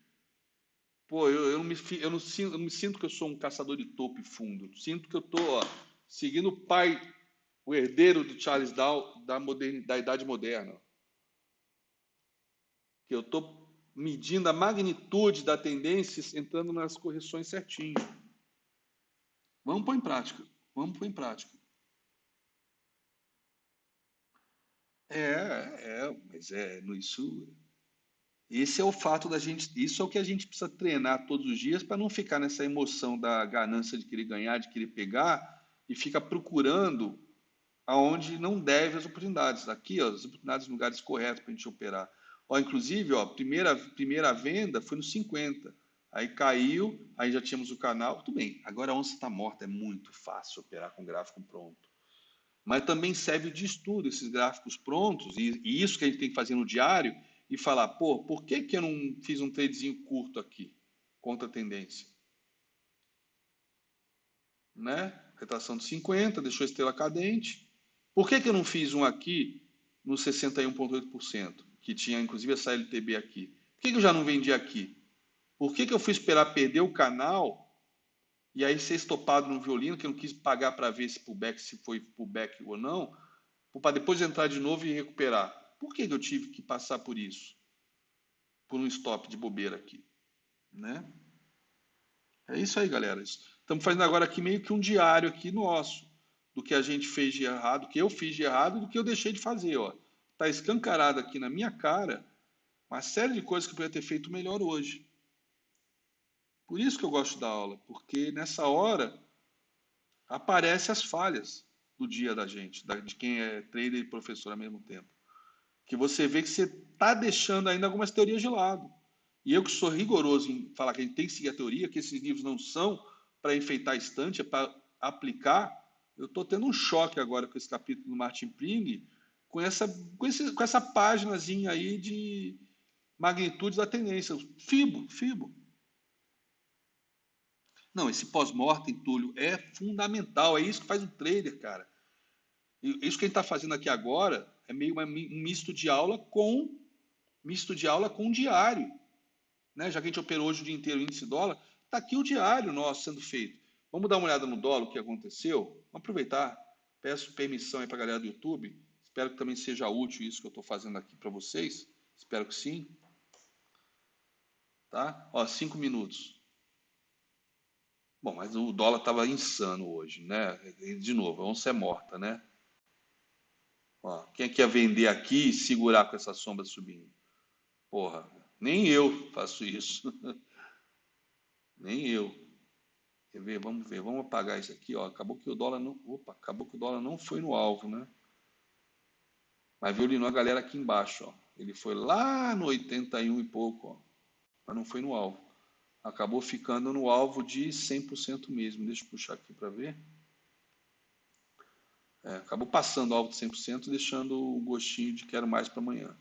pô, eu não me sinto que eu sou um caçador de topo e fundo. Sinto que eu estou seguindo o pai, o herdeiro do Charles Dow da Idade Moderna. Que eu estou medindo a magnitude da tendência, entrando nas correções certinho. Vamos pôr em prática. Vamos pôr em prática. Mas isso. Esse é o fato da gente. Isso é o que a gente precisa treinar todos os dias para não ficar nessa emoção da ganância de querer ganhar, de querer pegar e ficar procurando aonde não deve as oportunidades. Aqui, ó, as oportunidades nos lugares corretos para a gente operar. Ó, inclusive, ó, primeira venda foi no 50. Aí caiu, aí já tínhamos o canal. Tudo bem, agora a onça está morta, é muito fácil operar com gráfico pronto. Mas também serve de estudo esses gráficos prontos, e isso que a gente tem que fazer no diário, e falar, pô, por que, que eu não fiz um tradezinho curto aqui, contra a tendência? Né? Retração de 50, deixou a estrela cadente. Por que, que eu não fiz um aqui no 61,8%, que tinha inclusive essa LTB aqui? Por que, que eu já não vendi aqui? Por que, que eu fui esperar perder o canal e aí ser estopado no violino, que eu não quis pagar para ver se pullback, se foi pullback ou não, para depois entrar de novo e recuperar? Por que, que eu tive que passar por isso? Por um stop de bobeira aqui, né? É isso aí, galera. Estamos fazendo agora aqui meio que um diário aqui nosso do que a gente fez de errado, do que eu fiz de errado e do que eu deixei de fazer, ó. Tá escancarado aqui na minha cara uma série de coisas que eu poderia ter feito melhor hoje. Por isso que eu gosto da aula, porque nessa hora aparecem as falhas do dia da gente, de quem é trader e professor ao mesmo tempo. Que você vê que você está deixando ainda algumas teorias de lado. E eu que sou rigoroso em falar que a gente tem que seguir a teoria, que esses livros não são para enfeitar a estante, é para aplicar, eu estou tendo um choque agora com esse capítulo do Martin Pring, com essa páginazinha aí de magnitude da tendência. Fibo. Não, esse pós-mortem, Túlio, é fundamental. É isso que faz o trader, cara. E isso que a gente está fazendo aqui agora é meio um misto de aula com diário. Né? Já que a gente operou hoje o dia inteiro o índice dólar, está aqui o diário nosso sendo feito. Vamos dar uma olhada no dólar, o que aconteceu? Vamos aproveitar. Peço permissão aí para a galera do YouTube. Espero que também seja útil isso que eu estou fazendo aqui para vocês. Espero que sim. Tá? Ó, 5 minutos. Bom, mas o dólar estava insano hoje, né? De novo, a onça é morta, né? Ó, quem é que ia vender aqui e segurar com essa sombra subindo? Porra, nem eu faço isso. Nem eu. Quer ver? Vamos ver. Vamos apagar isso aqui, ó. Acabou que o dólar não. Opa, acabou que o dólar não foi no alvo, né? Mas violinou a galera aqui embaixo, ó. Ele foi lá no 81 e pouco, ó. Mas não foi no alvo. Acabou ficando no alvo de 100% mesmo. Deixa eu puxar aqui para ver. Acabou passando o alvo de 100%, deixando o gostinho de quero mais para amanhã.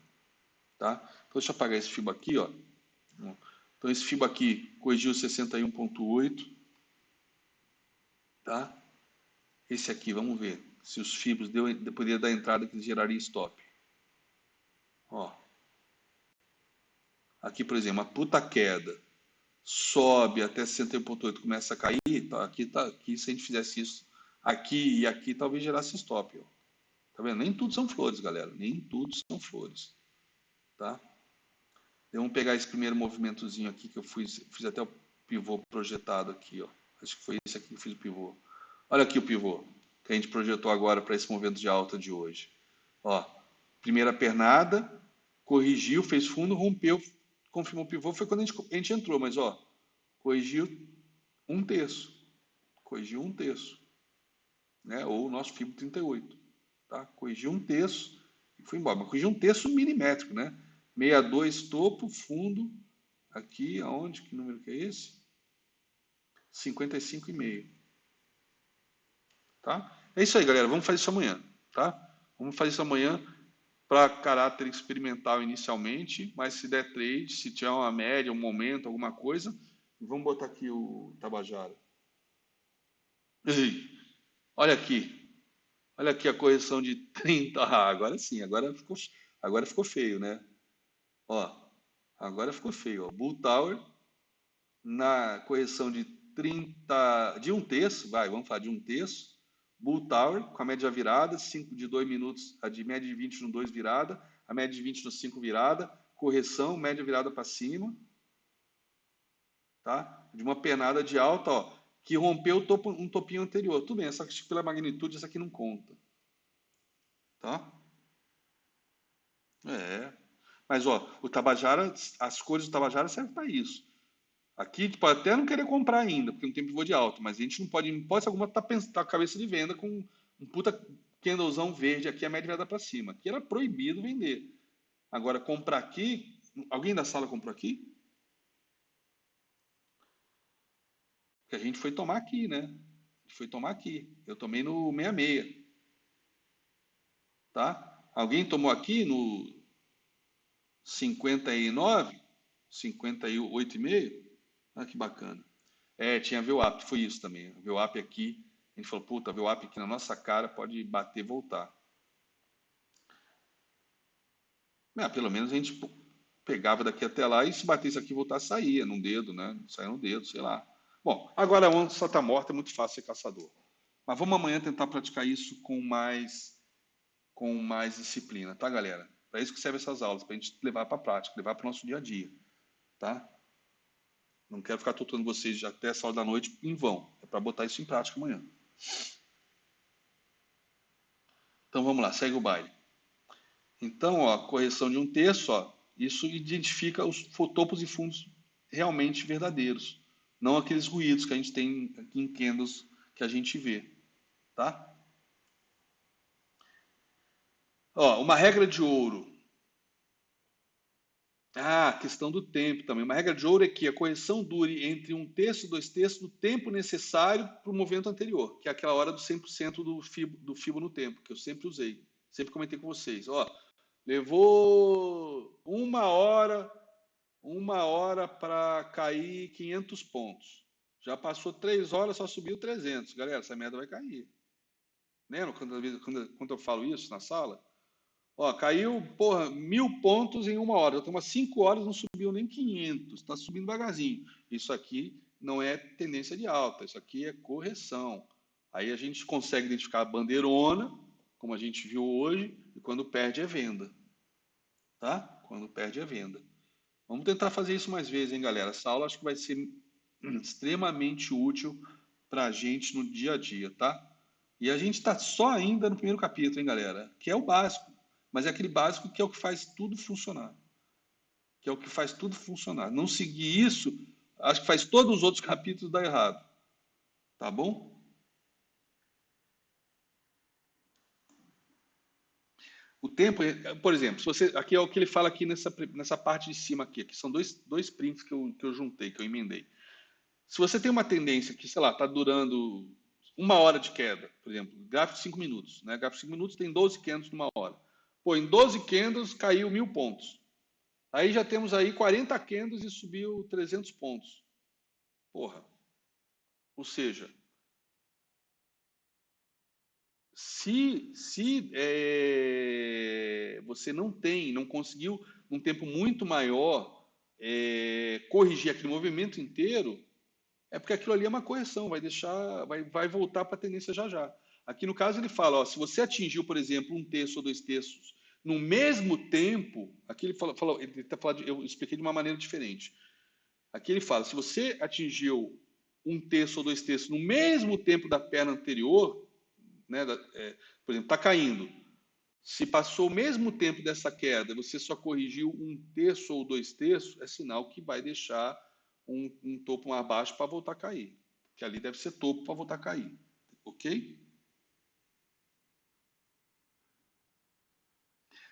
Tá? Então deixa eu apagar esse FIBO aqui, ó. Então esse FIBO aqui corrigiu 61,8. Tá? Esse aqui, vamos ver se os fibos poderia dar entrada que geraria stop. Ó. Aqui, por exemplo, uma puta queda. sobe até 61,8, começa a cair, tá, aqui se a gente fizesse isso aqui e aqui, talvez gerasse stop, ó. Tá vendo? Nem tudo são flores, galera, nem tudo são flores, tá? Vamos pegar esse primeiro movimentozinho aqui que eu fiz até o pivô projetado aqui, ó. Acho que foi esse aqui que eu fiz o pivô. Olha aqui o pivô que a gente projetou agora para esse movimento de alta de hoje. Ó, primeira pernada, corrigiu, fez fundo, rompeu, confirmou o pivô, foi quando a gente entrou, mas ó, corrigiu um terço, corrigiu um terço, né? Ou o nosso FIBO 38, tá? Corrigiu um terço e foi embora, mas corrigiu um terço milimétrico, né? 62 topo, fundo, aqui, aonde, que número que é esse? 55,5, tá? É isso aí, galera, vamos fazer isso amanhã, tá? Vamos fazer isso amanhã para caráter experimental inicialmente, mas se der trade, se tiver uma média, um momento, alguma coisa, vamos botar aqui o Tabajara. Ei, olha aqui a correção de 30. Ah, agora sim, agora ficou feio, né? Ó, agora ficou feio. Ó. Bull Tower na correção de 30, de um terço, vamos falar de um terço. Bull Tower com a média virada, 5 de 2 minutos, a de média de 20 no 2 virada, a média de 20 no 5 virada, correção, média virada para cima, tá? De uma pernada de alta, ó, que rompeu um topinho anterior. Tudo bem, só que pela magnitude isso aqui não conta, tá? É. Mas ó, o Tabajara, as cores do Tabajara servem para isso. Aqui tu pode até não querer comprar ainda, porque não tem pivô de alta, mas a gente não pode, em hipótese alguma, tá com a cabeça de venda com um puta candlezão verde aqui, a média virada para cima. Aqui era proibido vender. Agora, comprar aqui, alguém da sala comprou aqui? Que a gente foi tomar aqui, né? A gente foi tomar aqui. Eu tomei no 66, tá? Alguém tomou aqui no 59, 58,5? Ah, que bacana. É, tinha VWAP, foi isso também. A VWAP aqui, a gente falou, puta, a VWAP aqui na nossa cara pode bater e voltar. Pelo menos a gente pegava daqui até lá e se batesse aqui voltar, saía num dedo, né? Saía no dedo, sei lá. Bom, agora a onça só está morta, é muito fácil ser caçador. Mas vamos amanhã tentar praticar isso com mais disciplina, tá, galera? Para isso que servem essas aulas, para a gente levar para a prática, levar para o nosso dia a dia, tá? Não quero ficar torturando vocês até essa hora da noite em vão. É para botar isso em prática amanhã. Então vamos lá, segue o baile. Então, ó, correção de um terço, ó, isso identifica os topos e fundos realmente verdadeiros, não aqueles ruídos que a gente tem aqui em candles que a gente vê, tá? Ó, uma regra de ouro. Ah, questão do tempo também. Uma regra de ouro é que a correção dure entre um terço e dois terços do tempo necessário para o movimento anterior, que é aquela hora do 100% do FIBO no tempo, que eu sempre usei. Sempre comentei com vocês. Ó, levou uma hora para cair 500 pontos. Já passou 3 horas, só subiu 300. Galera, essa merda vai cair. Lembra quando eu falo isso na sala? Ó, caiu, porra, 1.000 pontos em uma hora. Já estamos 5 horas, não subiu nem 500. Está subindo devagarzinho. Isso aqui não é tendência de alta, isso aqui é correção. Aí a gente consegue identificar a bandeirona, como a gente viu hoje, e quando perde é venda. Tá? Quando perde é venda. Vamos tentar fazer isso mais vezes, hein, galera? Essa aula acho que vai ser extremamente útil para a gente no dia a dia, tá? E a gente está só ainda no primeiro capítulo, hein, galera? Que é o básico. Mas é aquele básico que é o que faz tudo funcionar. Que é o que faz tudo funcionar. Não seguir isso, acho que faz todos os outros capítulos dar errado. Tá bom? O tempo, por exemplo, se você, aqui é o que ele fala aqui nessa parte de cima aqui, que são dois prints que eu juntei, que eu emendei. Se você tem uma tendência que, sei lá, está durando uma hora de queda, por exemplo, gráfico de 5 minutos, né? Gráfico de 5 minutos tem 12 candles numa hora. Pô, em 12 candles caiu 1.000 pontos. Aí já temos aí 40 candles e subiu 300 pontos. Porra. Ou seja, se você não conseguiu, num tempo muito maior, corrigir aquele movimento inteiro, é porque aquilo ali é uma correção, vai voltar para a tendência já já. Aqui no caso ele fala, ó, se você atingiu, por exemplo, um terço ou dois terços no mesmo tempo, aqui ele tá falando, eu expliquei de uma maneira diferente. Aqui ele fala, se você atingiu um terço ou dois terços no mesmo tempo da perna anterior, né, por exemplo, está caindo. Se passou o mesmo tempo dessa queda, você só corrigiu um terço ou dois terços, é sinal que vai deixar um topo mais baixo para voltar a cair. Que ali deve ser topo para voltar a cair. Ok?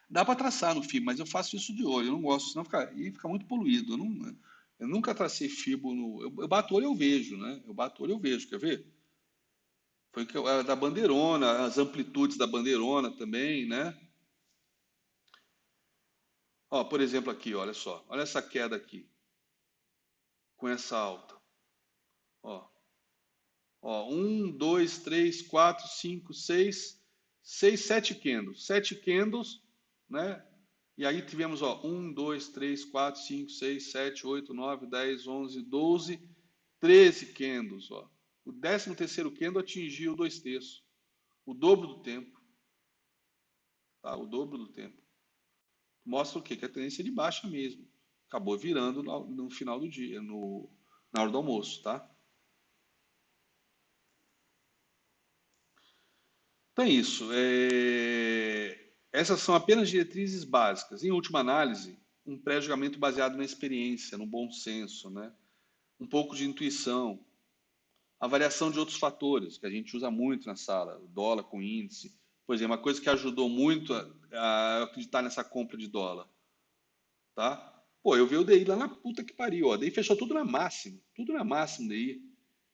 Dá para traçar no Fibo, mas eu faço isso de olho. Eu não gosto, senão fica muito poluído. Eu nunca tracei Fibo no. Eu bato o olho e eu vejo, né? Eu bato o olho e eu vejo. Quer ver? Foi da bandeirona, as amplitudes da bandeirona também, né? Ó, por exemplo, aqui, olha só. Olha essa queda aqui, com essa alta. Ó, ó, 1, 2, 3, 4, 5, 6, 6, 7 candles. 7 candles, né? E aí tivemos, ó, 1, 2, 3, 4, 5, 6, 7, 8, 9, 10, 11, 12, 13 candles, ó. O 13º candle atingiu dois terços. O dobro do tempo. Tá? O dobro do tempo. Mostra o quê? Que a tendência é de baixa mesmo. Acabou virando no final do dia, na hora do almoço, tá? Então é isso. Essas são apenas diretrizes básicas. Em última análise, um pré-julgamento baseado na experiência, no bom senso, né? Um pouco de intuição, avaliação de outros fatores que a gente usa muito na sala, o dólar com índice. Por exemplo, uma coisa que ajudou muito a acreditar nessa compra de dólar, tá? Pô, eu vi o DI lá na puta que pariu, ó. DI fechou tudo na máxima DI.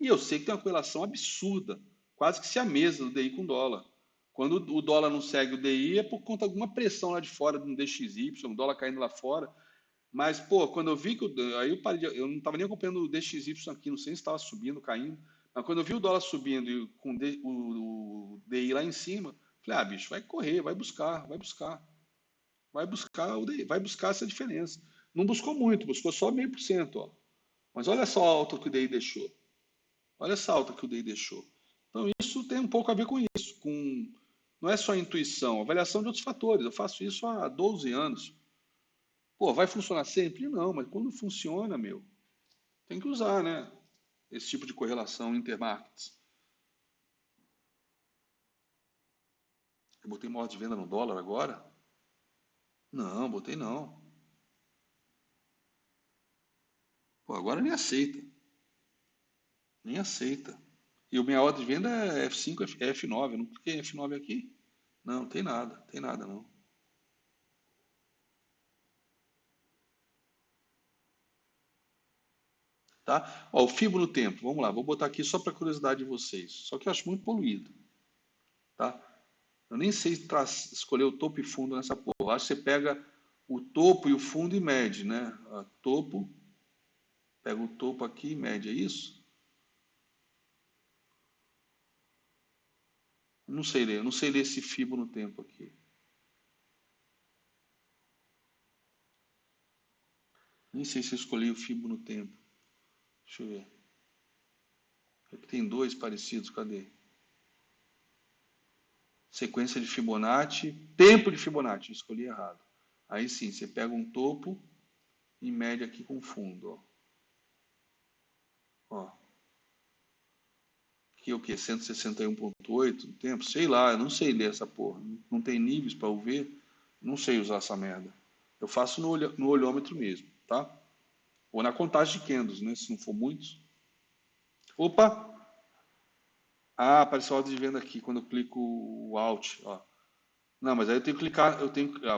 E eu sei que tem uma correlação absurda, quase que siamesa do DI com dólar. Quando o dólar não segue o DI é por conta de alguma pressão lá de fora, de um DXY, o dólar caindo lá fora. Mas, pô, quando eu vi que aí eu parei eu não estava nem acompanhando o DXY aqui, não sei se estava subindo, caindo. Mas quando eu vi o dólar subindo e com o DI lá em cima, falei, ah, bicho, vai correr, vai buscar essa diferença. Não buscou muito, buscou só 0,5%, ó. Mas olha só a alta que o DI deixou. Olha essa alta que o DI deixou. Então isso tem um pouco a ver com isso, não é só intuição, avaliação de outros fatores. Eu faço isso há 12 anos. Pô, vai funcionar sempre? Não, mas quando funciona, meu, tem que usar, né? Esse tipo de correlação intermarkets. Eu botei uma ordem de venda no dólar agora? Não, botei não. Pô, agora nem aceita. Nem aceita. E o minha ordem de venda é F5, F9. Eu não cliquei em F9 aqui? Não, tem nada não. Tá? Ó, o Fibo no tempo, vamos lá, vou botar aqui só para curiosidade de vocês. Só que eu acho muito poluído, tá? Eu nem sei escolher o topo e fundo nessa porra. Eu acho que você pega o topo e o fundo e mede, né? Pega o topo aqui e mede, é isso? Eu não sei ler esse Fibo no tempo aqui. Nem sei se eu escolhi o Fibo no tempo. Deixa eu ver. Aqui tem dois parecidos, cadê? Sequência de Fibonacci, tempo de Fibonacci, escolhi errado. Aí sim, você pega um topo e mede aqui com fundo, ó. Ó. Aqui é o quê? 161,8 tempo? Sei lá, eu não sei ler essa porra. Não tem níveis para eu ver. Não sei usar essa merda. Eu faço no olhômetro mesmo, tá? Ou na contagem de candles, né? Se não for muitos. Opa! Ah, apareceu a ordem de venda aqui quando eu clico o Alt, ó. Não, mas aí eu tenho que clicar,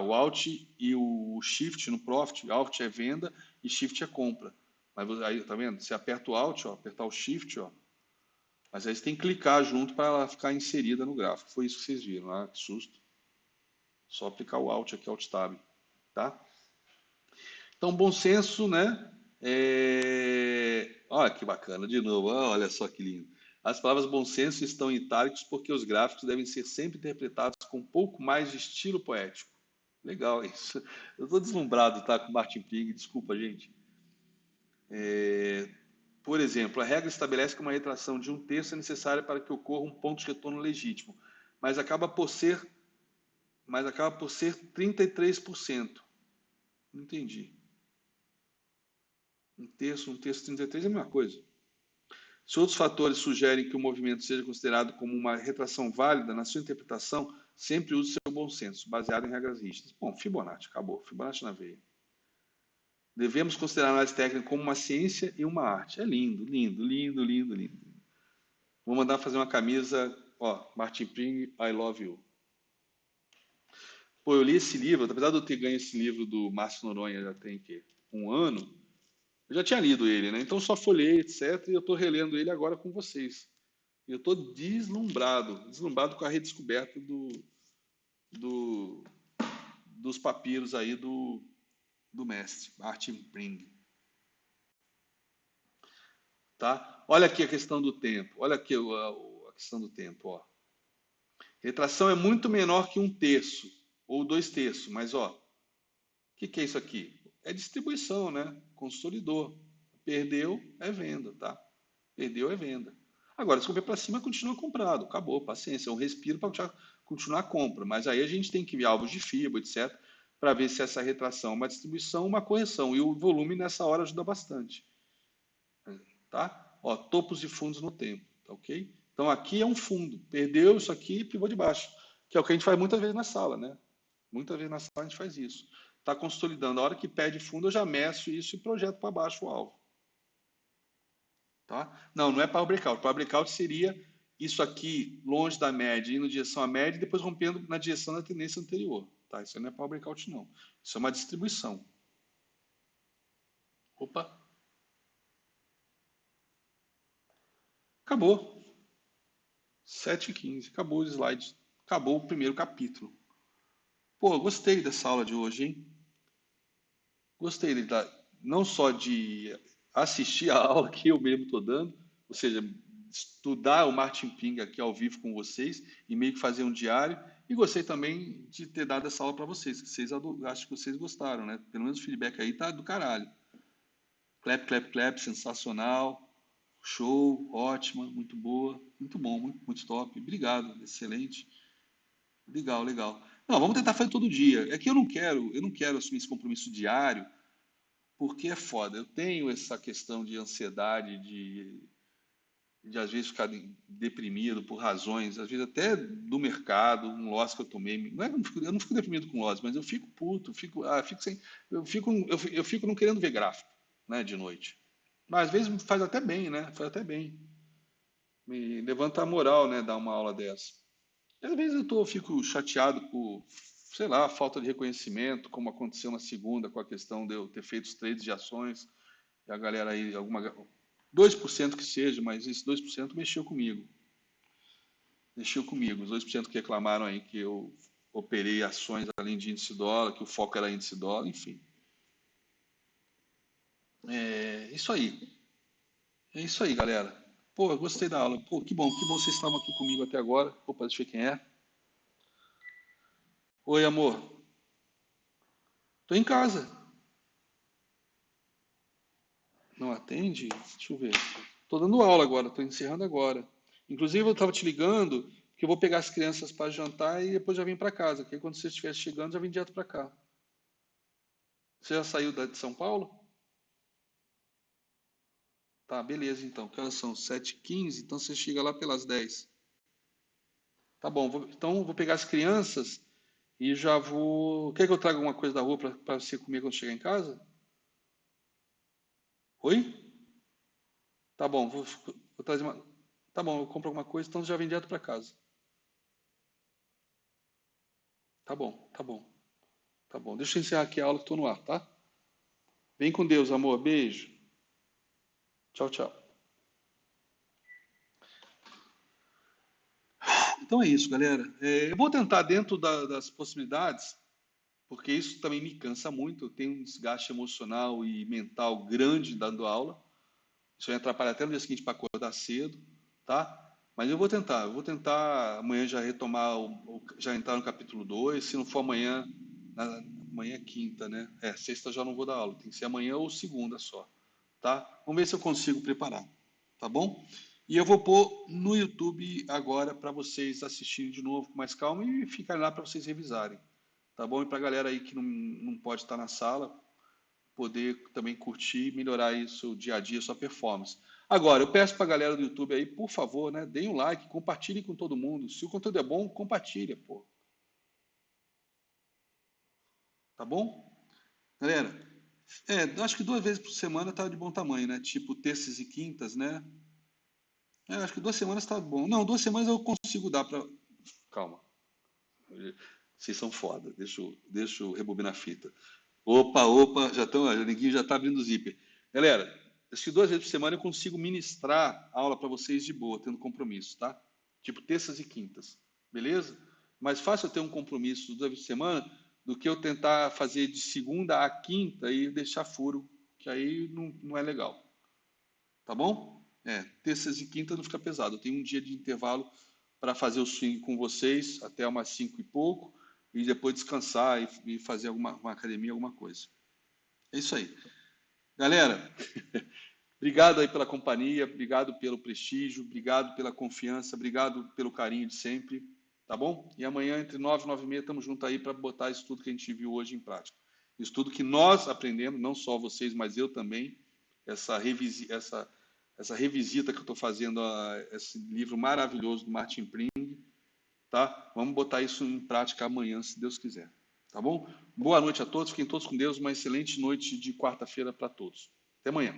o Alt e o Shift no Profit. Alt é venda e Shift é compra. Mas aí, tá vendo? Você aperta o Alt, ó, apertar o Shift, ó. Mas aí você tem que clicar junto para ela ficar inserida no gráfico. Foi isso que vocês viram, ah, que susto. Só aplicar o Alt aqui, Alt Tab, tá? Então, bom senso, né? Olha que bacana, de novo, olha só que lindo. As palavras bom senso estão em itálicos porque os gráficos devem ser sempre interpretados com um pouco mais de estilo poético. Legal isso. Eu estou deslumbrado, tá, com Martin Ping, desculpa, gente. Por exemplo, a regra estabelece que uma retração de um terço é necessária para que ocorra um ponto de retorno legítimo, mas acaba por ser 33%. Não entendi. Um terço, 33 é a mesma coisa. Se outros fatores sugerem que o movimento seja considerado como uma retração válida, na sua interpretação, sempre use seu bom senso, baseado em regras rígidas. Bom, Fibonacci, acabou. Fibonacci na veia. Devemos considerar a análise técnica como uma ciência e uma arte. É lindo, lindo, lindo, lindo, lindo. Vou mandar fazer uma camisa, ó, Martin Pring, I Love You. Pô, eu li esse livro, apesar de eu ter ganho esse livro do Márcio Noronha já tem que um ano, eu já tinha lido ele, né? Então só folhei, etc. E eu estou relendo ele agora com vocês. E eu estou deslumbrado com a redescoberta do, dos papiros aí do mestre, Martin Pring. Tá? Olha aqui a questão do tempo. Olha aqui a questão do tempo. Ó. Retração é muito menor que um terço ou dois terços, mas ó, o que é isso aqui? É distribuição, né? Consolidou. Perdeu é venda, tá? Perdeu é venda. Agora, se comprar para cima, continua comprado. Acabou, paciência. É um respiro para continuar a compra. Mas aí a gente tem que ver alvos de FIBA, etc., para ver se essa retração é uma distribuição ou uma correção. E o volume nessa hora ajuda bastante. Tá? Ó, topos e fundos no tempo. Tá ok? Então aqui é um fundo. Perdeu isso aqui, pivô de baixo. Que é o que a gente faz muitas vezes na sala, né? Muitas vezes na sala a gente faz isso. Está consolidando. A hora que pede fundo, eu já meço isso e projeto para baixo o alvo. Tá? Não, não é power breakout. Power breakout seria isso aqui longe da média, indo em direção à média e depois rompendo na direção da tendência anterior. Tá? Isso não é power breakout, não. Isso é uma distribuição. Opa, acabou. 7h15, acabou os slides. Acabou o primeiro capítulo. Pô, gostei dessa aula de hoje, hein? Gostei não só de assistir a aula que eu mesmo estou dando, ou seja, estudar o Martin Ping aqui ao vivo com vocês e meio que fazer um diário. E gostei também de ter dado essa aula para vocês, que acho que vocês gostaram, né? Pelo menos o feedback aí tá do caralho. Clap, clap, clap, sensacional. Show, ótima, muito boa, muito bom, muito top. Obrigado, excelente. Legal, legal. Não, vamos tentar fazer todo dia. É que eu não quero assumir esse compromisso diário, porque é foda. Eu tenho essa questão de ansiedade, de às vezes ficar deprimido por razões, às vezes até do mercado, um loss que eu tomei. Não é que eu não fico deprimido com loss, mas eu fico puto, fico sem, eu fico não querendo ver gráfico, né, de noite. Mas às vezes faz até bem, né? Faz até bem. Me levanta a moral, né, dar uma aula dessa. E às vezes fico chateado por, sei lá, falta de reconhecimento, como aconteceu na segunda com a questão de eu ter feito os trades de ações, e a galera aí, 2% que seja, mas esse 2% mexeu comigo. Mexeu comigo. Os 2% que reclamaram aí que eu operei ações além de índice dólar, que o foco era índice dólar, enfim. É isso aí. É isso aí, galera. Pô, eu gostei da aula. Pô, que bom vocês estavam aqui comigo até agora. Opa, deixa eu ver quem é. Oi, amor. Tô em casa. Não atende? Deixa eu ver. Tô dando aula agora, tô encerrando agora. Inclusive, eu tava te ligando que eu vou pegar as crianças para jantar e depois já vim para casa. Que aí quando você estiver chegando, já vem direto para cá. Você já saiu de São Paulo? Tá, beleza então. Que horas são? 7h15, então você chega lá pelas 10. Tá bom, então vou pegar as crianças e já vou. Quer que eu traga alguma coisa da rua para você comer quando chegar em casa? Oi? Tá bom, vou trazer uma. Tá bom, eu compro alguma coisa, então já vem direto para casa. Tá bom, tá bom, tá bom. Deixa eu encerrar aqui a aula que estou no ar, tá? Vem com Deus, amor. Beijo. Tchau, tchau. Então é isso, galera. Eu vou tentar, dentro das possibilidades, porque isso também me cansa muito. Eu tenho um desgaste emocional e mental grande dando aula. Isso vai atrapalhar até no dia seguinte para acordar cedo, tá? Mas eu vou tentar amanhã já retomar, já entrar no capítulo 2. Se não for amanhã, amanhã é quinta, né? Sexta eu já não vou dar aula, tem que ser amanhã ou segunda só, tá? Vamos ver se eu consigo preparar, tá bom? E eu vou pôr no YouTube agora para vocês assistirem de novo com mais calma e ficarem lá para vocês revisarem, tá bom? E para a galera aí que não pode estar na sala, poder também curtir e melhorar aí o seu dia a dia, sua performance. Agora, eu peço para a galera do YouTube aí, por favor, né, deem um like, compartilhem com todo mundo. Se o conteúdo é bom, compartilha, pô. Tá bom? Galera, eu acho que 2 vezes por semana tá de bom tamanho, né? Tipo terças e quintas, né? Acho que 2 semanas tá bom. Não, 2 semanas eu consigo dar para. Calma, vocês são foda. Deixa eu rebobinar a fita. Opa, opa, já estão, o neguinho já tá abrindo o zíper. Galera, acho que 2 vezes por semana eu consigo ministrar aula para vocês de boa, tendo compromisso, tá? Tipo terças e quintas, beleza? Mais fácil eu ter um compromisso 2 vezes por semana do que eu tentar fazer de segunda a quinta e deixar furo, que aí não é legal, tá bom? Terças e quintas não fica pesado. Eu tenho um dia de intervalo para fazer o swing com vocês até umas 5 e pouco e depois descansar e fazer uma academia, alguma coisa. É isso aí. Galera, obrigado aí pela companhia, obrigado pelo prestígio, obrigado pela confiança, obrigado pelo carinho de sempre, tá bom? E amanhã, entre 9 e 9h30, estamos juntos aí para botar isso tudo que a gente viu hoje em prática. Isso tudo que nós aprendemos, não só vocês, mas eu também, essa revisita que eu estou fazendo a esse livro maravilhoso do Martin Pring, tá? Vamos botar isso em prática amanhã, se Deus quiser, tá bom? Boa noite a todos, fiquem todos com Deus, uma excelente noite de quarta-feira para todos. Até amanhã.